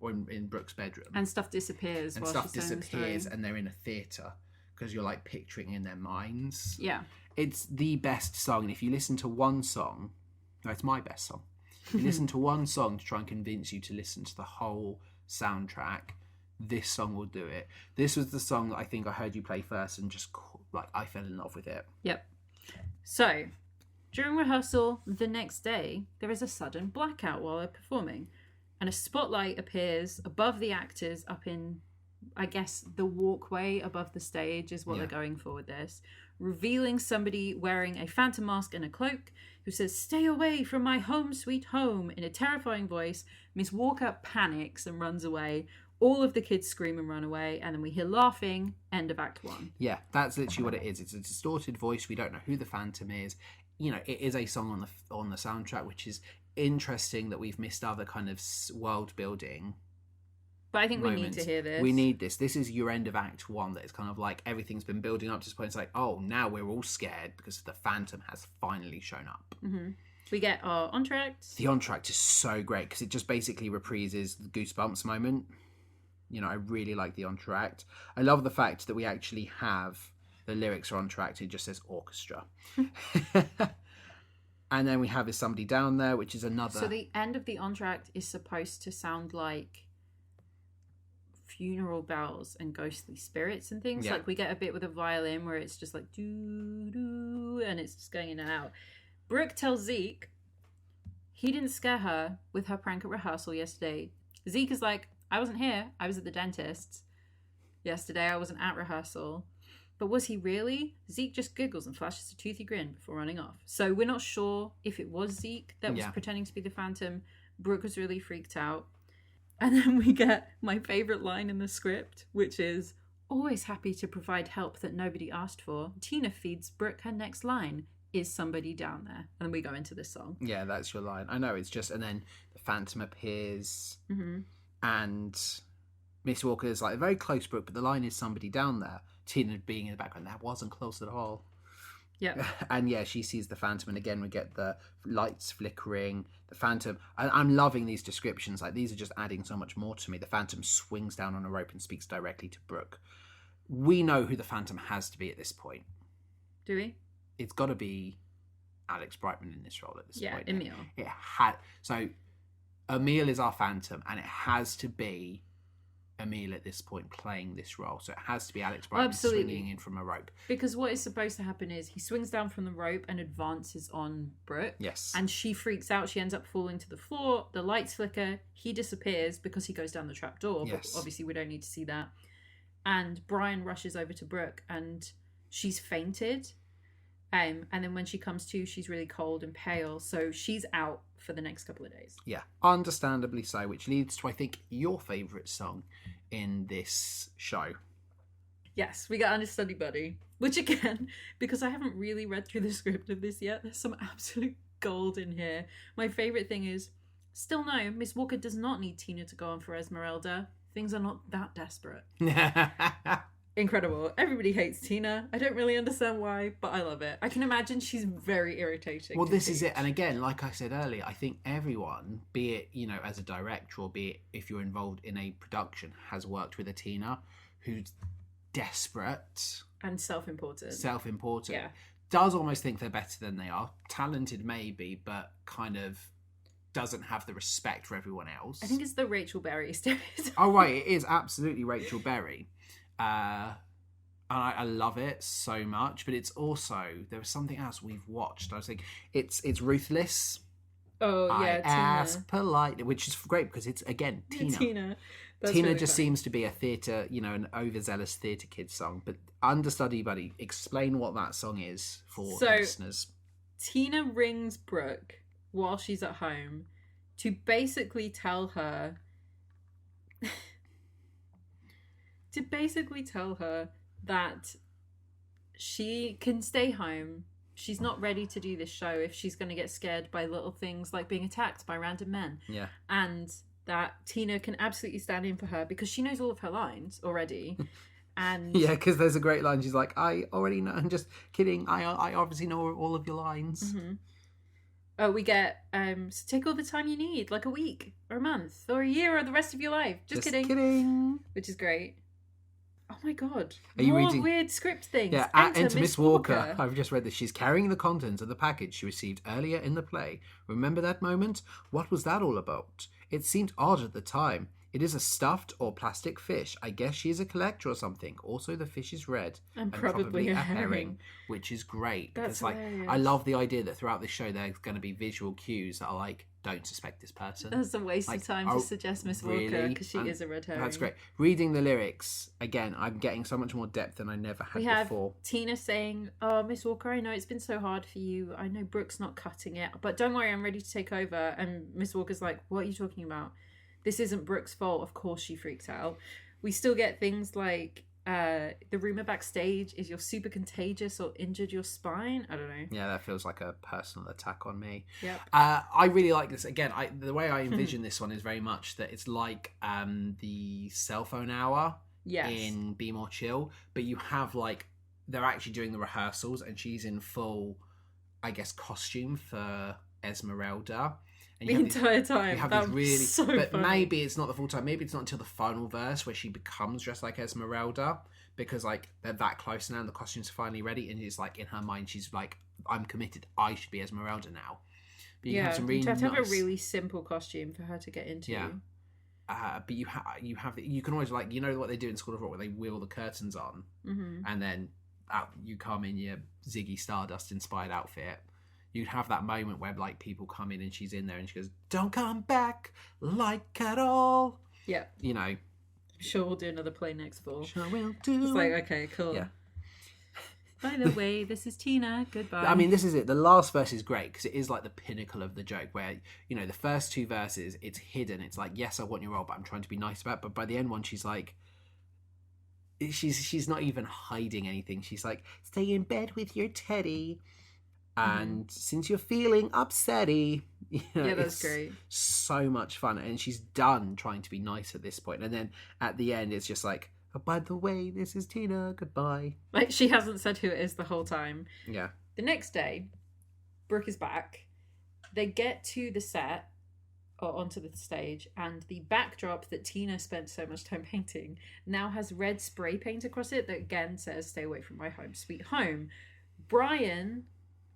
or in Brooke's bedroom, and stuff disappears and they're in a theatre, because you're like picturing in their minds. Yeah, it's the best song. And if you listen to one song, no, it's my best song. You listen to one song to try and convince you to listen to the whole soundtrack, this song will do it. This was the song that I think I heard you play first, and just like I fell in love with it. Yep. So during rehearsal the next day, there is a sudden blackout while they're performing, and a spotlight appears above the actors up in, I guess, the walkway above the stage is what they're going for with this, revealing somebody wearing a phantom mask and a cloak who says, "Stay away from my home sweet home," in a terrifying voice. Miss Walker panics and runs away. All of the kids scream and run away, and then we hear laughing. End of Act 1. Yeah, that's literally what it is. It's a distorted voice. We don't know who the Phantom is. You know, it is a song on the soundtrack, which is interesting that we've missed other kind of world building. But I think moments. We need to hear this. We need this. This is your end of Act 1. That it's kind of like everything's been building up to this point. It's like, oh, now we're all scared because the Phantom has finally shown up. Mm-hmm. We get our entr'acte. The entr'acte is so great because it just basically reprises the Goosebumps moment. You know, I really like the entr'acte. I love the fact that we actually have the lyrics are entr'acte. It just says orchestra. And then we have Is Somebody Down There, which is another... So the end of the entr'acte is supposed to sound like funeral bells and ghostly spirits and things. Yeah. Like we get a bit with a violin where it's just like doo-doo, and it's just going in and out. Brooke tells Zeke he didn't scare her with her prank at rehearsal yesterday. Zeke is like, I wasn't here. I was at the dentist's yesterday. I wasn't at rehearsal. But was he really? Zeke just giggles and flashes a toothy grin before running off. So we're not sure if it was Zeke that was pretending to be the Phantom. Brooke was really freaked out. And then we get my favourite line in the script, which is, always happy to provide help that nobody asked for. Tina feeds Brooke her next line. Is somebody down there? And then we go into this song. Yeah, that's your line. I know, it's just, and then the Phantom appears. Mm-hmm. And Miss Walker is like very close, Brooke, but the line is somebody down there. Tina being in the background, that wasn't close at all. Yeah. And yeah, she sees the Phantom, and again we get the lights flickering, the Phantom. I'm loving these descriptions. Like, these are just adding so much more to me. The Phantom swings down on a rope and speaks directly to Brooke. We know who the Phantom has to be at this point. Do we? It's got to be Alex Brightman in this role at this point. Yeah, Emil. So Emil is our Phantom, and it has to be Emil at this point playing this role. So it has to be Alex Brighton Absolutely. swinging in from a rope. Because what is supposed to happen is he swings down from the rope and advances on Brooke. Yes. And she freaks out. She ends up falling to the floor. The lights flicker. He disappears because he goes down the trapdoor. Yes. But obviously we don't need to see that. And Brian rushes over to Brooke and she's fainted. And then when she comes to, she's really cold and pale. So she's out for the next couple of days. Yeah, understandably so, which leads to, I think, your favourite song in this show. Yes, we got Understudy Buddy, which again, because I haven't really read through the script of this yet, there's some absolute gold in here. My favourite thing is, still no, Miss Walker does not need Tina to go on for Esmeralda. Things are not that desperate. Incredible. Everybody hates Tina. I don't really understand why, but I love it. I can imagine she's very irritating. Well, this is it. And again, like I said earlier, I think everyone, be it, you know, as a director or be it if you're involved in a production, has worked with a Tina who's desperate. And self-important. Self-important. Yeah. Does almost think they're better than they are. Talented maybe, but kind of doesn't have the respect for everyone else. I think it's the Rachel Berry stereotype. Oh, right. It is absolutely Rachel Berry. And I love it so much, but it's also, there was something else we've watched. I was thinking, it's Ruthless. Oh, yeah, I ask politely, which is great because it's, again, Tina. Tina. That's Tina really just funny. seems to be a theatre, you know, an overzealous theatre kid song. But Understudy Buddy, explain what that song is for the listeners. Tina rings Brooke while she's at home to basically tell her that she can stay home. She's not ready to do this show if she's going to get scared by little things like being attacked by random men. Yeah. And that Tina can absolutely stand in for her because she knows all of her lines already. And yeah, because there's a great line. She's like, I already know. I'm just kidding. I obviously know all of your lines. Mm-hmm. Oh, we get, so take all the time you need, like a week or a month or a year or the rest of your life. Just kidding. Which is great. Oh my god. Are you More reading? Weird script things. Yeah, enter Miss Walker. I've just read this. She's carrying the contents of the package she received earlier in the play. Remember that moment? What was that all about? It seemed odd at the time. It is a stuffed or plastic fish. I guess she is a collector or something. Also, the fish is red And probably a herring. Which is great. That's because, hilarious. I love the idea that throughout this show there's going to be visual cues that are like, don't suspect this person. That's a waste of time to suggest Miss Walker because she is a red herring. That's great. Reading the lyrics, again, I'm getting so much more depth than I never had We have before. Tina saying, oh, Miss Walker, I know it's been so hard for you. I know Brooke's not cutting it, but don't worry, I'm ready to take over. And Miss Walker's like, what are you talking about? This isn't Brooke's fault. Of course she freaks out. We still get things like the rumour backstage is you're super contagious or injured your spine. I don't know. Yeah, that feels like a personal attack on me. Yep. I really like this. Again, the way I envision this one is very much that it's like the cell phone hour in Be More Chill, but you have like, they're actually doing the rehearsals and she's in full, I guess, costume for Esmeralda. And the entire time. You have that these really, was so but funny. maybe it's not the full time. Maybe it's not until the final verse where she becomes dressed like Esmeralda, because like they're that close now and the costumes are finally ready, and it's like in her mind she's like, I'm committed. I should be Esmeralda now. But you have some really you have to nice... have a really simple costume for her to get into. Yeah. But you can always, like, you know what they do in School of Rock where they wheel the curtains on, and then you come in your Ziggy Stardust inspired outfit. You'd have that moment where like people come in and she's in there and she goes, "Don't come back like at all." Yeah, you know. Sure, we'll do another play next fall. Sure will do. It's like, okay, cool. Yeah. By the way, this is Tina. Goodbye. I mean, this is it. The last verse is great because it is like the pinnacle of the joke where, you know, the first two verses, it's hidden. It's like, yes, I want your role, but I'm trying to be nice about it. But by the end one, she's like, she's not even hiding anything. She's like, stay in bed with your teddy. And since you're feeling upsetty, you know, yeah, that's great. So much fun. And she's done trying to be nice at this point. And then at the end, it's just like, oh, by the way, this is Tina. Goodbye. Like, she hasn't said who it is the whole time. Yeah. The next day, Brooke is back. They get to the set, or onto the stage, and the backdrop that Tina spent so much time painting now has red spray paint across it that again says, "Stay away from my home, sweet home." Brian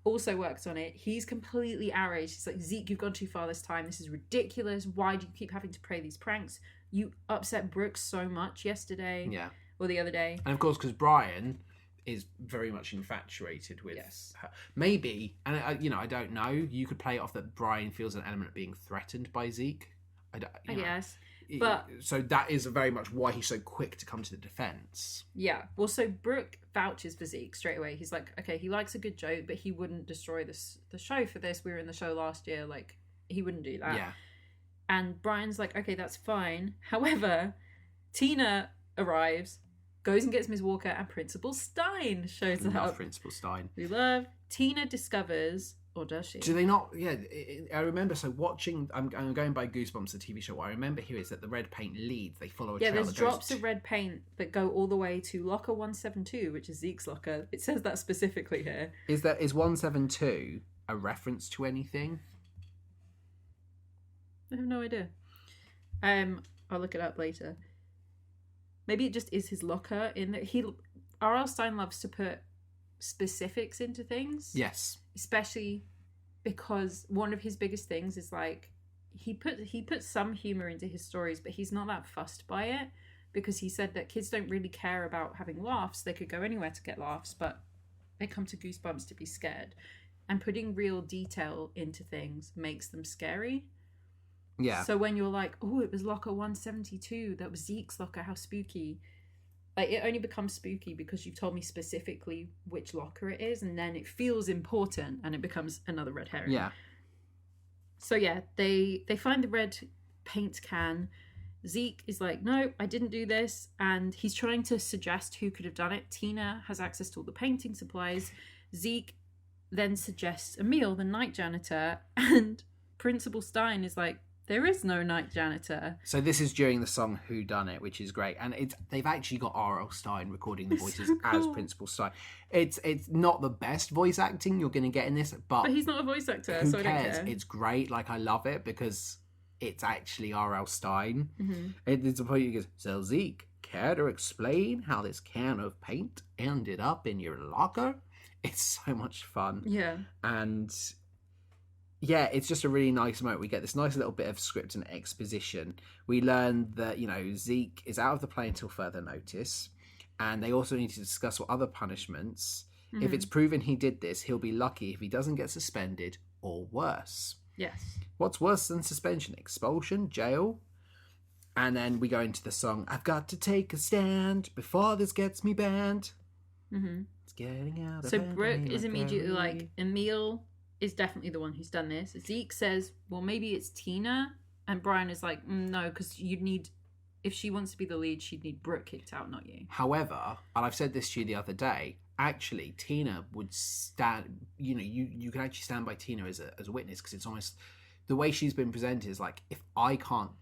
also works on it. He's completely outraged. He's like, "Zeke, you've gone too far this time. This is ridiculous. Why do you keep having to play these pranks? you upset Brooke so much yesterday Yeah. or the other day. And of course, because Brian is very much infatuated with her. Maybe, and I don't know, you could play it off that Brian feels an element of being threatened by Zeke. I guess. But so that is very much why he's so quick to come to the defense. Yeah. Well, so Brooke vouches for Zeke straight away. He's like, okay, he likes a good joke, but he wouldn't destroy the show for this. We were in the show last year. Like, he wouldn't do that. Yeah. And Brian's like, okay, that's fine. However, Tina arrives, goes and gets Ms. Walker, and Principal Stine shows up. Love Principal Stine. We love. Tina discovers, or does she? Do they not? Yeah, I remember. So watching, I'm going by Goosebumps, the TV show. What I remember here is that the red paint leads. They follow a trail. There's drops of red paint that go all the way to locker 172, which is Zeke's locker. It says that specifically here. Is 172 a reference to anything? I have no idea. I'll look it up later. Maybe it just is his locker. In that R.L. Stine loves to put specifics into things. Yes. Especially because one of his biggest things is like he puts some humor into his stories, but he's not that fussed by it because he said that kids don't really care about having laughs. They could go anywhere to get laughs, but they come to Goosebumps to be scared. And putting real detail into things makes them scary. Yeah. So when you're like, oh, it was locker 172, that was Zeke's locker, how spooky. Like, it only becomes spooky because you've told me specifically which locker it is, and then it feels important, and it becomes another red herring. Yeah. So yeah, they find the red paint can. Zeke is like, no, I didn't do this, and he's trying to suggest who could have done it. Tina has access to all the painting supplies. Zeke then suggests Emil, the night janitor, and Principal Stine is like, there is no night janitor. So this is during the song Who Done It, which is great. And they've actually got R.L. Stine recording the voices so cool. as Principal Stine. It's not the best voice acting you're going to get in this, but he's not a voice actor, who so cares? I don't care. It's great. Like, I love it because it's actually R.L. Stine. Mm-hmm. It's a point he goes, so Zeke, care to explain how this can of paint ended up in your locker? It's so much fun. Yeah. And yeah, it's just a really nice moment. We get this nice little bit of script and exposition. We learn that, Zeke is out of the play until further notice. And they also need to discuss what other punishments. Mm-hmm. If it's proven he did this, he'll be lucky if he doesn't get suspended or worse. Yes. What's worse than suspension? Expulsion? Jail? And then we go into the song, I've got to take a stand before this gets me banned. Mm-hmm. It's getting out of So hand, Brooke is like immediately a- like, Emil is definitely the one who's done this. Zeke says, well, maybe it's Tina. And Brian is like, no, because if she wants to be the lead, she'd need Brooke kicked out, not you. However, and I've said this to you the other day, actually, Tina would stand, you can actually stand by Tina as a witness because it's almost, the way she's been presented is like, if I can't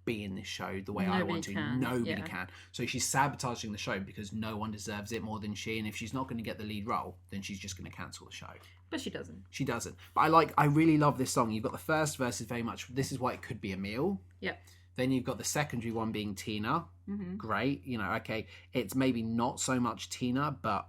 be in this show the way I want to, nobody can. So she's sabotaging the show because no one deserves it more than she, and if she's not going to get the lead role, then she's just going to cancel the show. But she doesn't. She doesn't. But I really love this song. You've got the first verse is very much, this is why it could be Emil. Yeah. Then you've got the secondary one being Tina. Mm-hmm. Great. Okay, it's maybe not so much Tina, but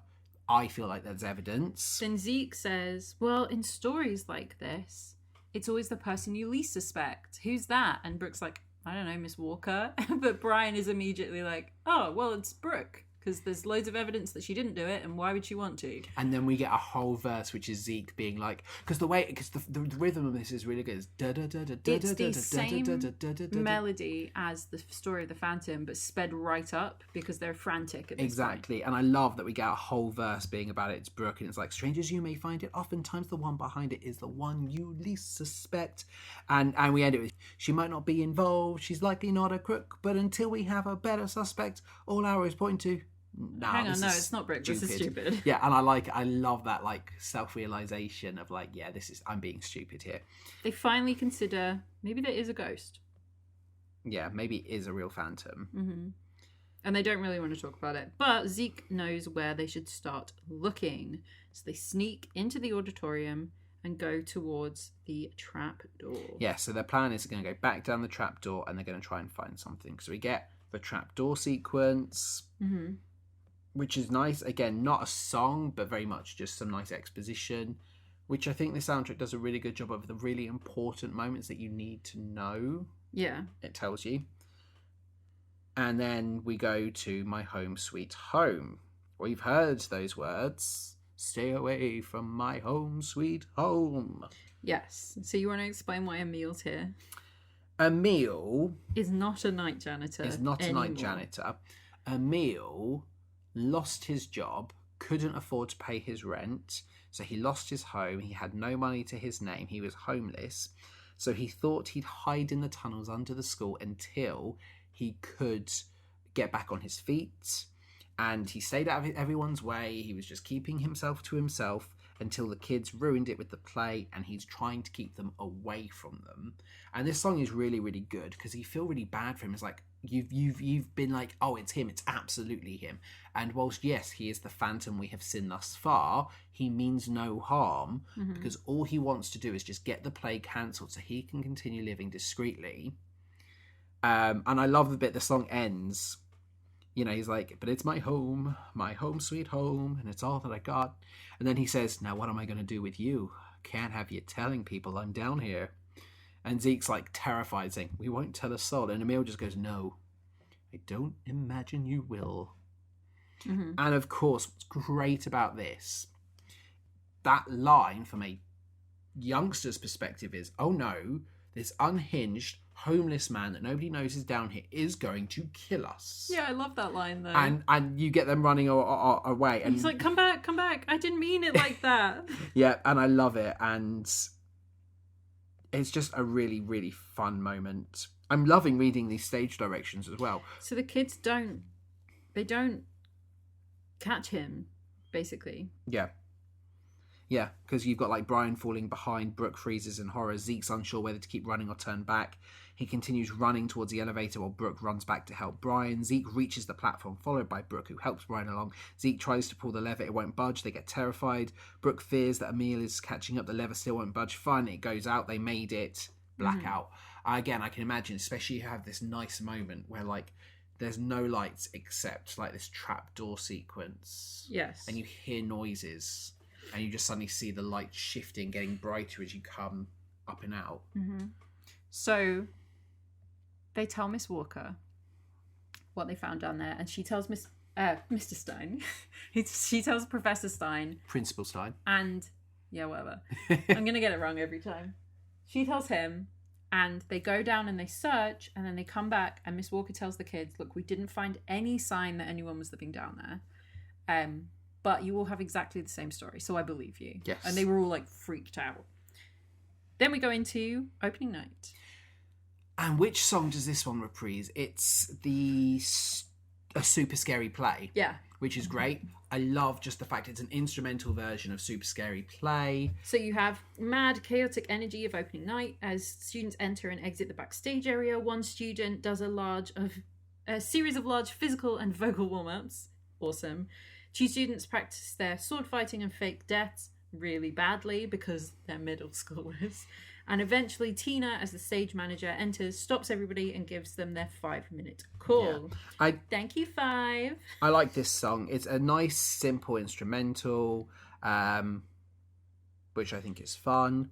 I feel like there's evidence. Then Zeke says, well, in stories like this, it's always the person you least suspect. Who's that? And Brooke's like, I don't know, Miss Walker. But Brian is immediately like, oh, well, it's Brooke. Because there's loads of evidence that she didn't do it, and why would she want to? And then we get a whole verse, which is Zeke being like, because the rhythm of this is really good. It's the same melody as the story of the Phantom, but sped right up because they're frantic at this Exactly. And I love that we get a whole verse being about it. It's Brooke, and it's like, strangers you may find it, oftentimes the one behind it is the one you least suspect. And we end it with, she might not be involved, she's likely not a crook, but until we have a better suspect, all arrows point to, hang on, no, it's not Brooke. This is stupid. Yeah, and I love that self-realization of I'm being stupid here. They finally consider maybe there is a ghost. Yeah, maybe it is a real phantom. Mm-hmm. And they don't really want to talk about it. But Zeke knows where they should start looking. So they sneak into the auditorium and go towards the trapdoor. Yeah, so their plan is they're going to go back down the trapdoor and they're going to try and find something. So we get the trapdoor sequence. Mm-hmm. Which is nice. Again, not a song, but very much just some nice exposition, which I think the soundtrack does a really good job of the really important moments that you need to know. Yeah. It tells you. And then we go to My Home Sweet Home. We've heard those words. Stay away from my home sweet home. Yes. So you want to explain why Emil's here? Emil is not a night janitor. Emil lost his job, couldn't afford to pay his rent, so he lost his home. He had no money to his name. He was homeless. So he thought he'd hide in the tunnels under the school until he could get back on his feet. And he stayed out of everyone's way. He was just keeping himself to himself until the kids ruined it with the play, and he's trying to keep them away from them. And this song is really, really good because you feel really bad for him. It's like you've been like, oh, it's him. It's absolutely him. And whilst, yes, he is the phantom we have seen thus far, he means no harm because all he wants to do is just get the play cancelled so he can continue living discreetly. And I love the bit the song ends. You know, he's like, but it's my home sweet home, and it's all that I got. And then he says, now what am I going to do with you? Can't have you telling people I'm down here. And Zeke's like terrified, saying, we won't tell a soul. And Emil just goes, no, I don't imagine you will. And of course, what's great about this, that line from a youngster's perspective is, oh no, this unhinged, homeless man that nobody knows is down here is going to kill us. Yeah, I love that line though. And you get them running away. And he's like, come back. I didn't mean it like that. Yeah, and I love it. And it's just a really, really fun moment. I'm loving reading these stage directions as well. So the kids don't catch him, basically. Yeah. Yeah, because you've got like Brian falling behind, Brooke freezes in horror, Zeke's unsure whether to keep running or turn back. He continues running towards the elevator while Brooke runs back to help Brian. Zeke reaches the platform, followed by Brooke, who helps Brian along. Zeke tries to pull the lever, it won't budge, they get terrified. Brooke fears that Emil is catching up, the lever still won't budge. Finally, it goes out, they made it. Blackout. Again, I can imagine, especially you have this nice moment where like there's no lights except like this trapdoor sequence. Yes. And you hear noises. And you just suddenly see the light shifting, getting brighter as you come up and out. So they tell Miss Walker what they found down there, and she tells Mr. Stine. She tells Professor Stine. Principal Stine. And, yeah, whatever. I'm going to get it wrong every time. She tells him, and they go down and they search, and then they come back, and Miss Walker tells the kids, look, we didn't find any sign that anyone was living down there. But you all have exactly the same story, so I believe you. Yes. And they were all, like, freaked out. Then we go into opening night. And which song does this one reprise? It's a super scary play. Yeah. Which is great. I love just the fact it's an instrumental version of Super Scary Play. So you have mad, chaotic energy of opening night. As students enter and exit the backstage area, one student does a series of large physical and vocal warm-ups. Awesome. 2 students practice their sword fighting and fake deaths really badly because they're middle schoolers. And eventually Tina, as the stage manager, enters, stops everybody and gives them their 5-minute call. Yeah. Thank you, 5. I like this song. It's a nice, simple instrumental, which I think is fun.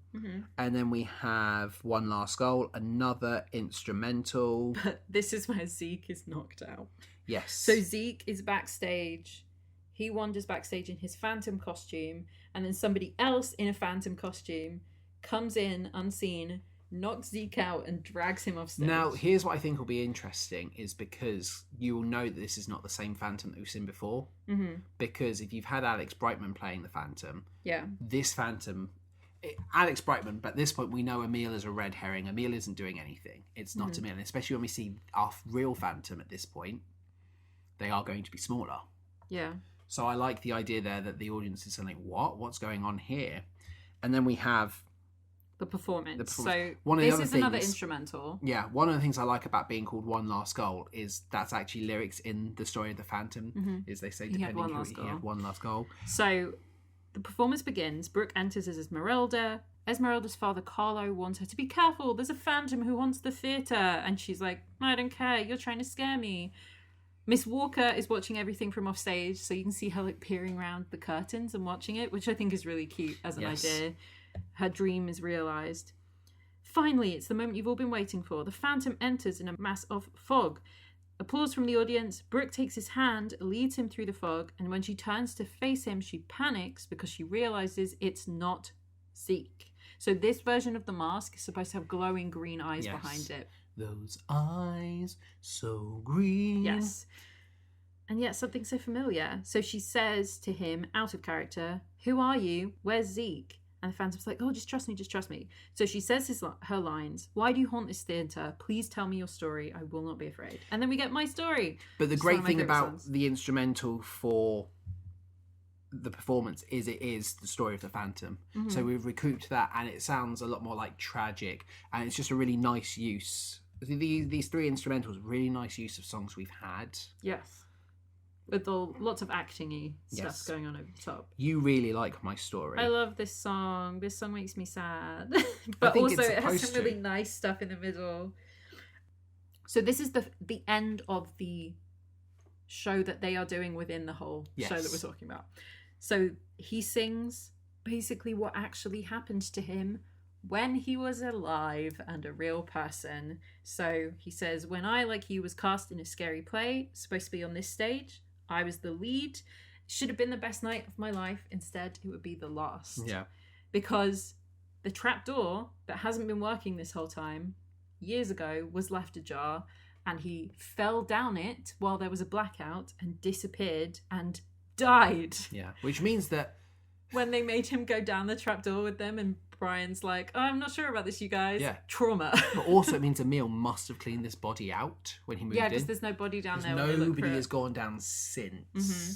And then we have One Last Goal, another instrumental. But this is where Zeke is knocked out. Yes. So Zeke is backstage. He wanders backstage in his phantom costume, and then somebody else in a phantom costume comes in unseen, knocks Zeke out, and drags him off stage. Now, here's what I think will be interesting, is because you will know that this is not the same Phantom that we've seen before. Because if you've had Alex Brightman playing the Phantom, this Phantom, Alex Brightman, but at this point we know Emil is a red herring. Emil isn't doing anything. It's not Emil, and especially when we see our real Phantom at this point, they are going to be smaller. Yeah. So I like the idea there that the audience is saying, what's going on here? And then we have the performance. So one of this the is things, another instrumental. Yeah, one of the things I like about being called One Last Goal is that's actually lyrics in the story of the Phantom, is they say, depending who he had one last goal. So the performance begins. Brooke enters as Esmeralda. Esmeralda's father, Carlo, warns her to be careful. There's a Phantom who haunts the theatre. And she's like, I don't care. You're trying to scare me. Miss Walker is watching everything from off stage, so you can see her like peering around the curtains and watching it, which I think is really cute as an idea. Her dream is realised. Finally, it's the moment you've all been waiting for. The Phantom enters in a mass of fog. Applause from the audience. Brooke takes his hand, leads him through the fog, and when she turns to face him, she panics because she realizes it's not Zeke. So this version of the mask is supposed to have glowing green eyes behind it. Those eyes, so green. Yes. And yet something so familiar. So she says to him, out of character, "Who are you? Where's Zeke?" And the Phantom's like, "Oh, just trust me, just trust me." So she says her lines, "Why do you haunt this theatre? Please tell me your story. I will not be afraid." And then we get My Story. But the great thing about the instrumental for the performance is it is the story of the Phantom. Mm-hmm. So we've recouped that, and it sounds a lot more like tragic, and it's just a really nice use. These three instrumentals, really nice use of songs we've had. Yes. With lots of acting-y stuff going on over the top. You really like My Story. I love this song. This song makes me sad. But also it has some really nice stuff in the middle. So this is the end of the show that they are doing within the whole show that we're talking about. So he sings basically what actually happened to him when he was alive and a real person. So he says, "When I, like you, was cast in a scary play, supposed to be on this stage, I was the lead. Should have been the best night of my life. Instead, it would be the last." Yeah. Because the trapdoor that hasn't been working this whole time, years ago, was left ajar, and he fell down it while there was a blackout and disappeared and died. Yeah. Which means that when they made him go down the trapdoor with them, and Brian's like, "Oh, I'm not sure about this, you guys." Yeah. Trauma. But also it means Emil must have cleaned this body out when he moved in. Yeah, because there's no body down there. Nobody has gone down since. Mm-hmm.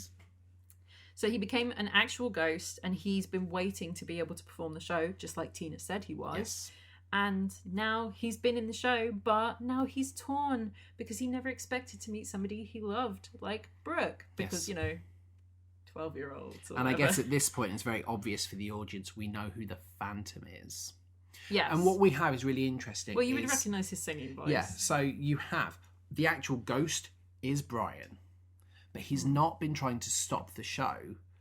So he became an actual ghost, and he's been waiting to be able to perform the show, just like Tina said he was. Yes. And now he's been in the show, but now he's torn because he never expected to meet somebody he loved, like Brooke. Because, 12-year-olds. And I guess at this point, it's very obvious for the audience, we know who the Phantom is. Yes. And what we have is really interesting. Well, you would recognise his singing voice. Yeah, so you have the actual ghost is Brian, but he's not been trying to stop the show.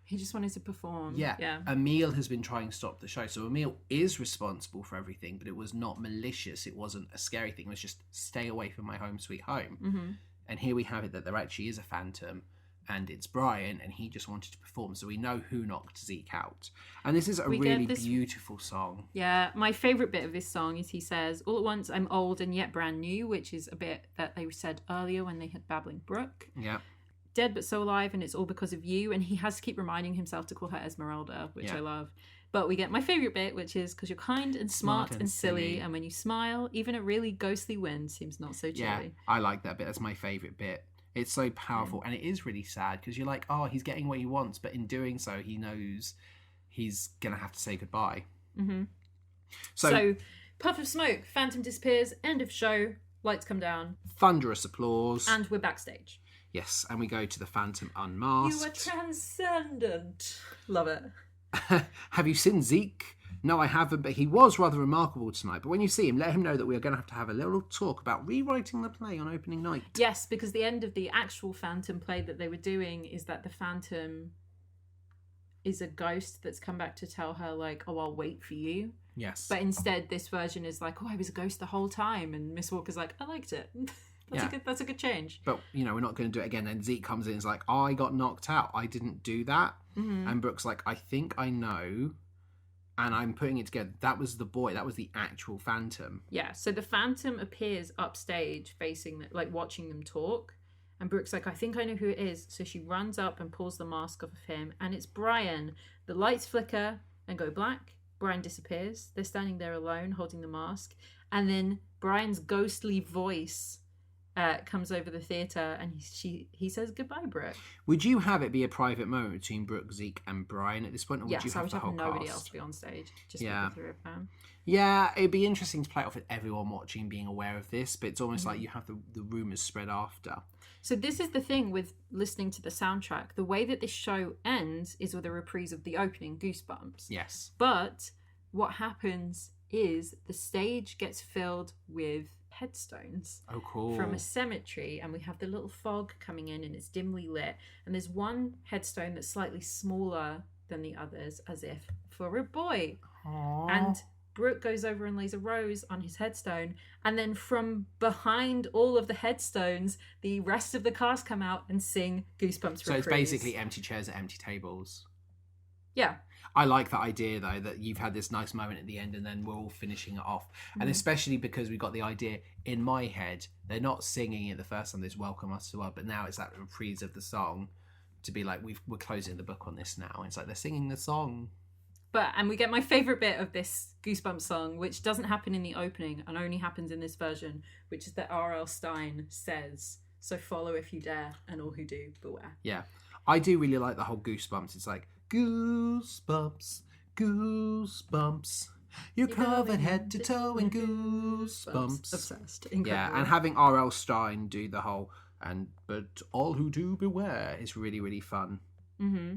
He just wanted to perform. Yeah. Emil has been trying to stop the show. So Emil is responsible for everything, but it was not malicious. It wasn't a scary thing. It was just stay away from my home sweet home. Mm-hmm. And here we have it that there actually is a Phantom, and it's Brian, and he just wanted to perform. So we know who knocked Zeke out. And this is a really beautiful song. Yeah, my favourite bit of this song is he says, "All at once I'm old and yet brand new," which is a bit that they said earlier when they had Babbling Brooke. Yeah. "Dead but so alive, and it's all because of you." And he has to keep reminding himself to call her Esmeralda, which I love. But we get my favourite bit, which is, "Because you're kind and smart and silly, and when you smile, even a really ghostly wind seems not so chilly." Yeah, I like that bit. That's my favourite bit. It's so powerful, and it is really sad because you're like, oh, he's getting what he wants, but in doing so, he knows he's going to have to say goodbye. Mm-hmm. So, puff of smoke, Phantom disappears, end of show, lights come down. Thunderous applause. And we're backstage. Yes, and we go to the Phantom unmasked. You are transcendent. Love it. Have you seen Zeke? No, I haven't, but he was rather remarkable tonight. But when you see him, let him know that we are going to have a little talk about rewriting the play on opening night. Yes, because the end of the actual Phantom play that they were doing is that the Phantom is a ghost that's come back to tell her, like, "Oh, I'll wait for you." Yes. But instead, this version is like, "Oh, I was a ghost the whole time." And Miss Walker's like, "I liked it. That's a good change." But, we're not going to do it again. And Zeke comes in and is like, "I got knocked out. I didn't do that." Mm-hmm. And Brooke's like, "I think I know. And I'm putting it together. That was the boy. That was the actual Phantom." Yeah. So the Phantom appears upstage, facing, watching them talk. And Brooke's like, "I think I know who it is." So she runs up and pulls the mask off of him, and it's Brian. The lights flicker and go black. Brian disappears. They're standing there alone, holding the mask, and then Brian's ghostly voice comes over the theatre, and he says, "Goodbye, Brooke." Would you have it be a private moment between Brooke, Zeke, and Brian at this point, or would you have the whole nobody cast? else to be on stage, just with the three of them? Yeah, it'd be interesting to play it off with everyone watching, being aware of this, but it's almost like you have the rumours spread after. So this is the thing with listening to the soundtrack. The way that this show ends is with a reprise of the opening, Goosebumps. Yes. But what happens is the stage gets filled with headstones from a cemetery, and we have the little fog coming in, and it's dimly lit, and there's one headstone that's slightly smaller than the others, as if for a boy. Aww. And Brooke goes over and lays a rose on his headstone, and then from behind all of the headstones, the rest of the cast come out and sing Goosebumps. So it's basically empty chairs at empty tables. Yeah. I like that idea, though, that you've had this nice moment at the end and then we're all finishing it off. And especially because we got the idea in my head, they're not singing it the first time, this Welcome Us to the World, but now it's that reprise of the song to be like, we're closing the book on this now. It's like they're singing the song. And we get my favourite bit of this Goosebumps song, which doesn't happen in the opening and only happens in this version, which is that R.L. Stine says, "So follow if you dare, and all who do, beware." Yeah. I do really like the whole Goosebumps. It's like, goosebumps, goosebumps. You're covered head to toe in goosebumps. Obsessed. Incredible. Yeah, and having R.L. Stine do the whole, but all who do beware is really, really fun. Mm-hmm.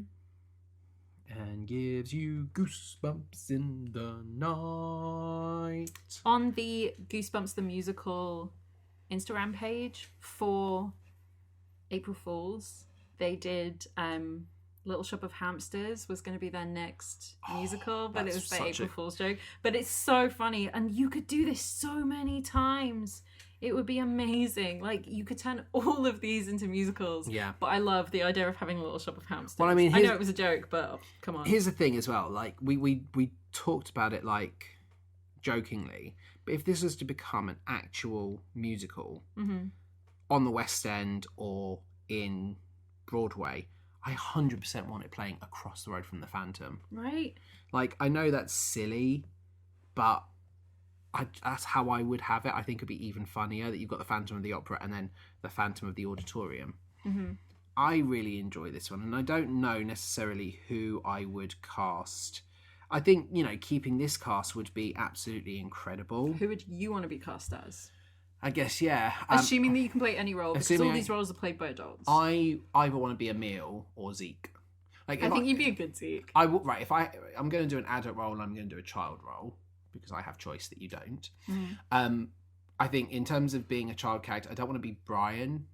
And gives you goosebumps in the night. On the Goosebumps The Musical Instagram page for April Fools, they did Little Shop of Hamsters was going to be their next musical, but it was their April Fool's joke. But it's so funny, and you could do this so many times. It would be amazing. Like, you could turn all of these into musicals. Yeah. But I love the idea of having a Little Shop of Hamsters. Well, I mean, I know it was a joke, but come on. Here's the thing as well. Like, we talked about it, like, jokingly. But if this was to become an actual musical on the West End or in Broadway, I 100% want it playing across the road from the Phantom. Right. Like, I know that's silly, but that's how I would have it. I think it'd be even funnier that you've got the Phantom of the Opera and then the Phantom of the Auditorium. Mm-hmm. I really enjoy this one, and I don't know necessarily who I would cast. I think, keeping this cast would be absolutely incredible. Who would you want to be cast as? I guess, yeah. Assuming that you can play any role, because all these roles are played by adults. I either want to be Emile or Zeke. Like, I think you'd be a good Zeke. I will, right, if I'm going to do an adult role and I'm going to do a child role, because I have choice that you don't. I think in terms of being a child character, I don't want to be Brian.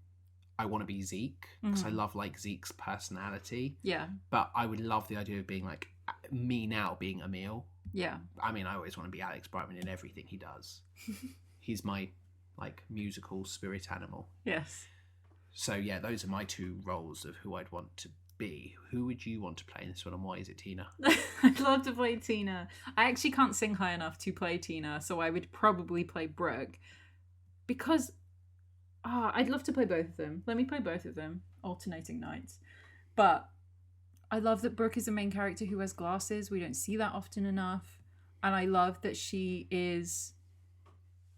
I want to be Zeke, because I love, like, Zeke's personality. Yeah. But I would love the idea of being, like, me now being Emile. Yeah. I mean, I always want to be Alex Brightman in everything he does. He's my, like, musical spirit animal. Yes. So, yeah, those are my two roles of who I'd want to be. Who would you want to play in this one, and why is it Tina? I'd love to play Tina. I actually can't sing high enough to play Tina, so I would probably play Brooke. Because I'd love to play both of them. Let me play both of them, alternating nights. But I love that Brooke is a main character who has glasses. We don't see that often enough. And I love that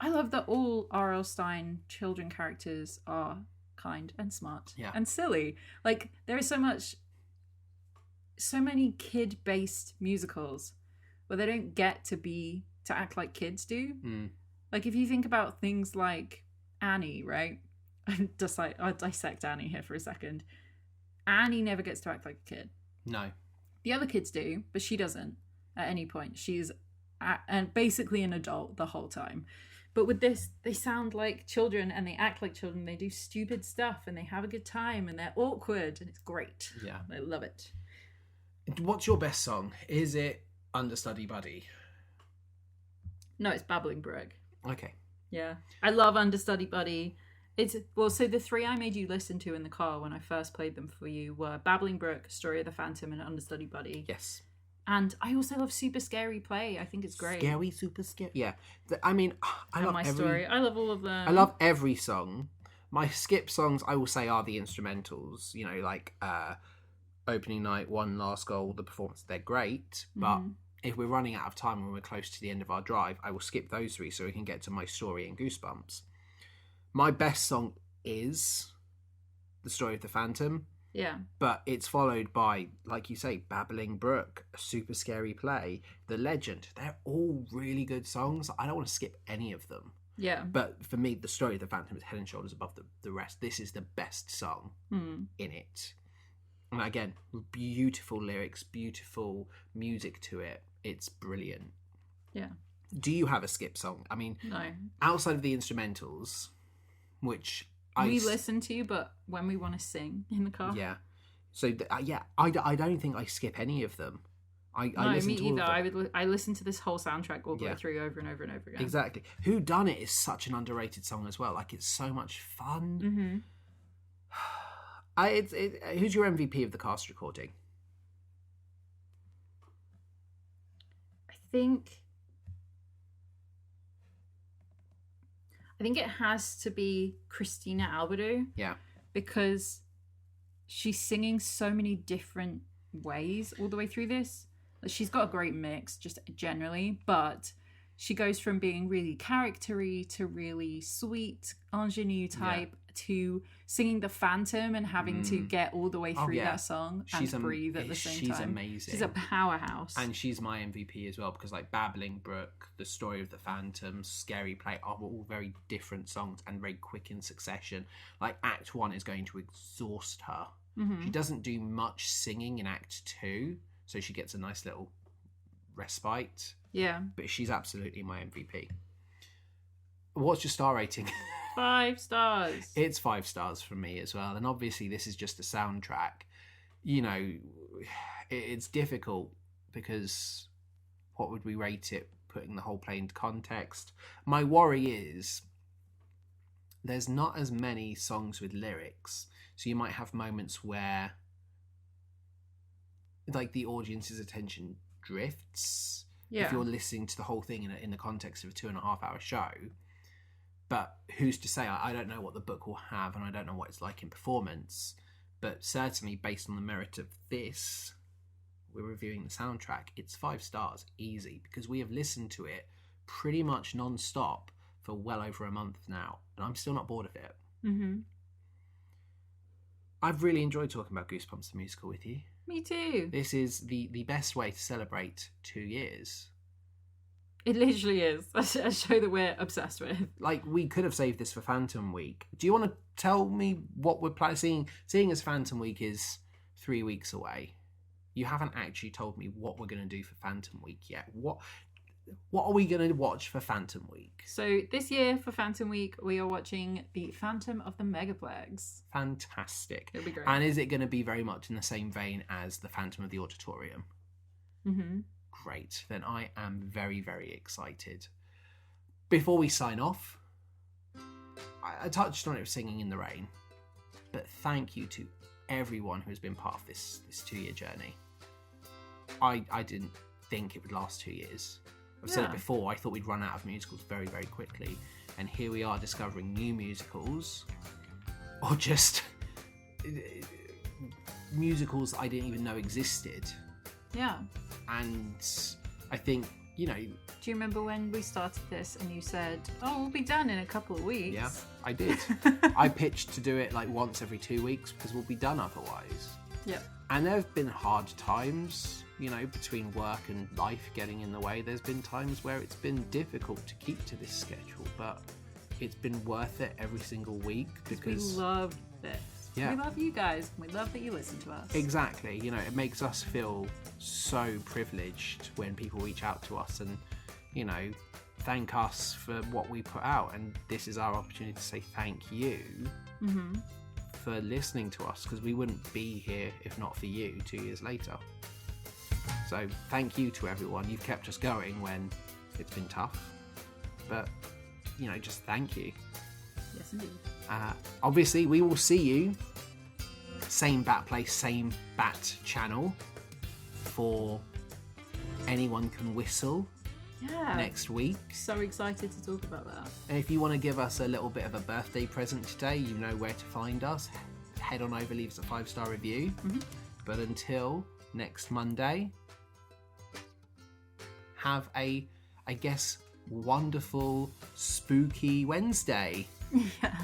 I love that all R.L. Stine children characters are kind and smart and silly. Like, there is so many kid-based musicals where they don't get to act like kids do. Like, if you think about things like Annie, right? I'll dissect Annie here for a second. Annie never gets to act like a kid. No. The other kids do, but she doesn't at any point. She's and basically an adult the whole time. But with this, they sound like children and they act like children. They do stupid stuff and they have a good time and they're awkward and it's great. Yeah. I love it. What's your best song? Is it Understudy Buddy? No, it's Babbling Brooke. Okay. Yeah. I love Understudy Buddy. So the three I made you listen to in the car when I first played them for you were Babbling Brooke, Story of the Phantom, and Understudy Buddy. Yes. And I also love Super Scary Play. I think it's great. Scary, super scary. Yeah. I mean, I love My Story. I love all of them. I love every song. My skip songs, I will say, are the instrumentals. Like Opening Night, One Last Goal, the performance. They're great. But if we're running out of time and we're close to the end of our drive, I will skip those three so we can get to My Story and Goosebumps. My best song is The Story of the Phantom. Yeah. But it's followed by, like you say, Babbling Brooke, A Super Scary Play, The Legend. They're all really good songs. I don't want to skip any of them. Yeah. But for me, The Story of the Phantom is head and shoulders above the rest. This is the best song in it. And again, beautiful lyrics, beautiful music to it. It's brilliant. Yeah. Do you have a skip song? I mean, no. Outside of the instrumentals, which we listen to, but when we want to sing in the car. Yeah. So, I don't think I skip any of them. No, listen me to all either. of them. I listened to this whole soundtrack all the way Yeah. through over and over and over again. Exactly. Who Done It is such an underrated song as well. Like, it's so much fun. Who's your MVP of the cast recording? I think it has to be Christina Albedo. Yeah. Because she's singing so many different ways all the way through this. She's got a great mix just generally, but she goes from being really charactery to really sweet ingenue type to singing the Phantom and having to get all the way through that song and breathe at the same time. She's amazing. She's a powerhouse. And she's my MVP as well, because like Babbling Brooke, The Story of the Phantom, Scary Play are all very different songs and very quick in succession. Like Act 1 is going to exhaust her. She doesn't do much singing in Act 2, so she gets a nice little respite. Yeah. But she's absolutely my MVP. What's your star rating? 5 stars. It's 5 stars from me as well. And obviously this is just a soundtrack. You know, it's difficult because what would we rate it, putting the whole play into context? My worry is there's not as many songs with lyrics. So you might have moments where like the audience's attention drifts if you're listening to the whole thing in the context of a 2.5 hour show. But who's to say? I don't know what the book will have, and I don't know what it's like in performance. But certainly, based on the merit of this, we're reviewing the soundtrack. It's 5 stars, easy, because we have listened to it pretty much non-stop for well over a month now, and I'm still not bored of it. I've really enjoyed talking about Goosebumps the Musical with you. Me too. This is the best way to celebrate 2 years. It literally is a show that we're obsessed with. Like, we could have saved this for Phantom Week. Do you want to tell me what we're planning? Seeing as Phantom Week is 3 weeks away, you haven't actually told me what we're going to do for Phantom Week yet. What are we going to watch for Phantom Week? So this year for Phantom Week, we are watching The Phantom of the Megaplex. Fantastic. It'll be great. And is it going to be very much in the same vein as The Phantom of the Auditorium? Great. Then I am very, very excited. Before we sign off, I touched on it with Singing in the Rain, but thank you to everyone who has been part of this 2-year journey. I didn't think it would last 2 years. I've said it before, I thought we'd run out of musicals very, very quickly. And here we are discovering new musicals, or just musicals I didn't even know existed. Yeah. And I think, you know... Do you remember when we started this and you said, oh, we'll be done in a couple of weeks? Yeah, I did. I pitched to do it like once every 2 weeks because we'll be done otherwise. Yep. And there have been hard times, you know, between work and life getting in the way. There's been times where it's been difficult to keep to this schedule, but it's been worth it every single week because... We love this. Yeah. We love you guys. We love that you listen to us. Exactly. You know, it makes us feel so privileged when people reach out to us and, you know, thank us for what we put out. And this is our opportunity to say thank you for listening to us, because we wouldn't be here if not for you 2 years later. So thank you to everyone. You've kept us going when it's been tough. But, you know, just thank you. Yes, indeed. Obviously, we will see you, same bat place, same bat channel, for Anyone Can Whistle next week. So excited to talk about that. And if you want to give us a little bit of a birthday present today, you know where to find us. Head on over, leave us a 5-star review. But until next Monday, have a, I guess, wonderful, spooky Wednesday. Yeah.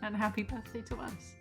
And happy birthday to us.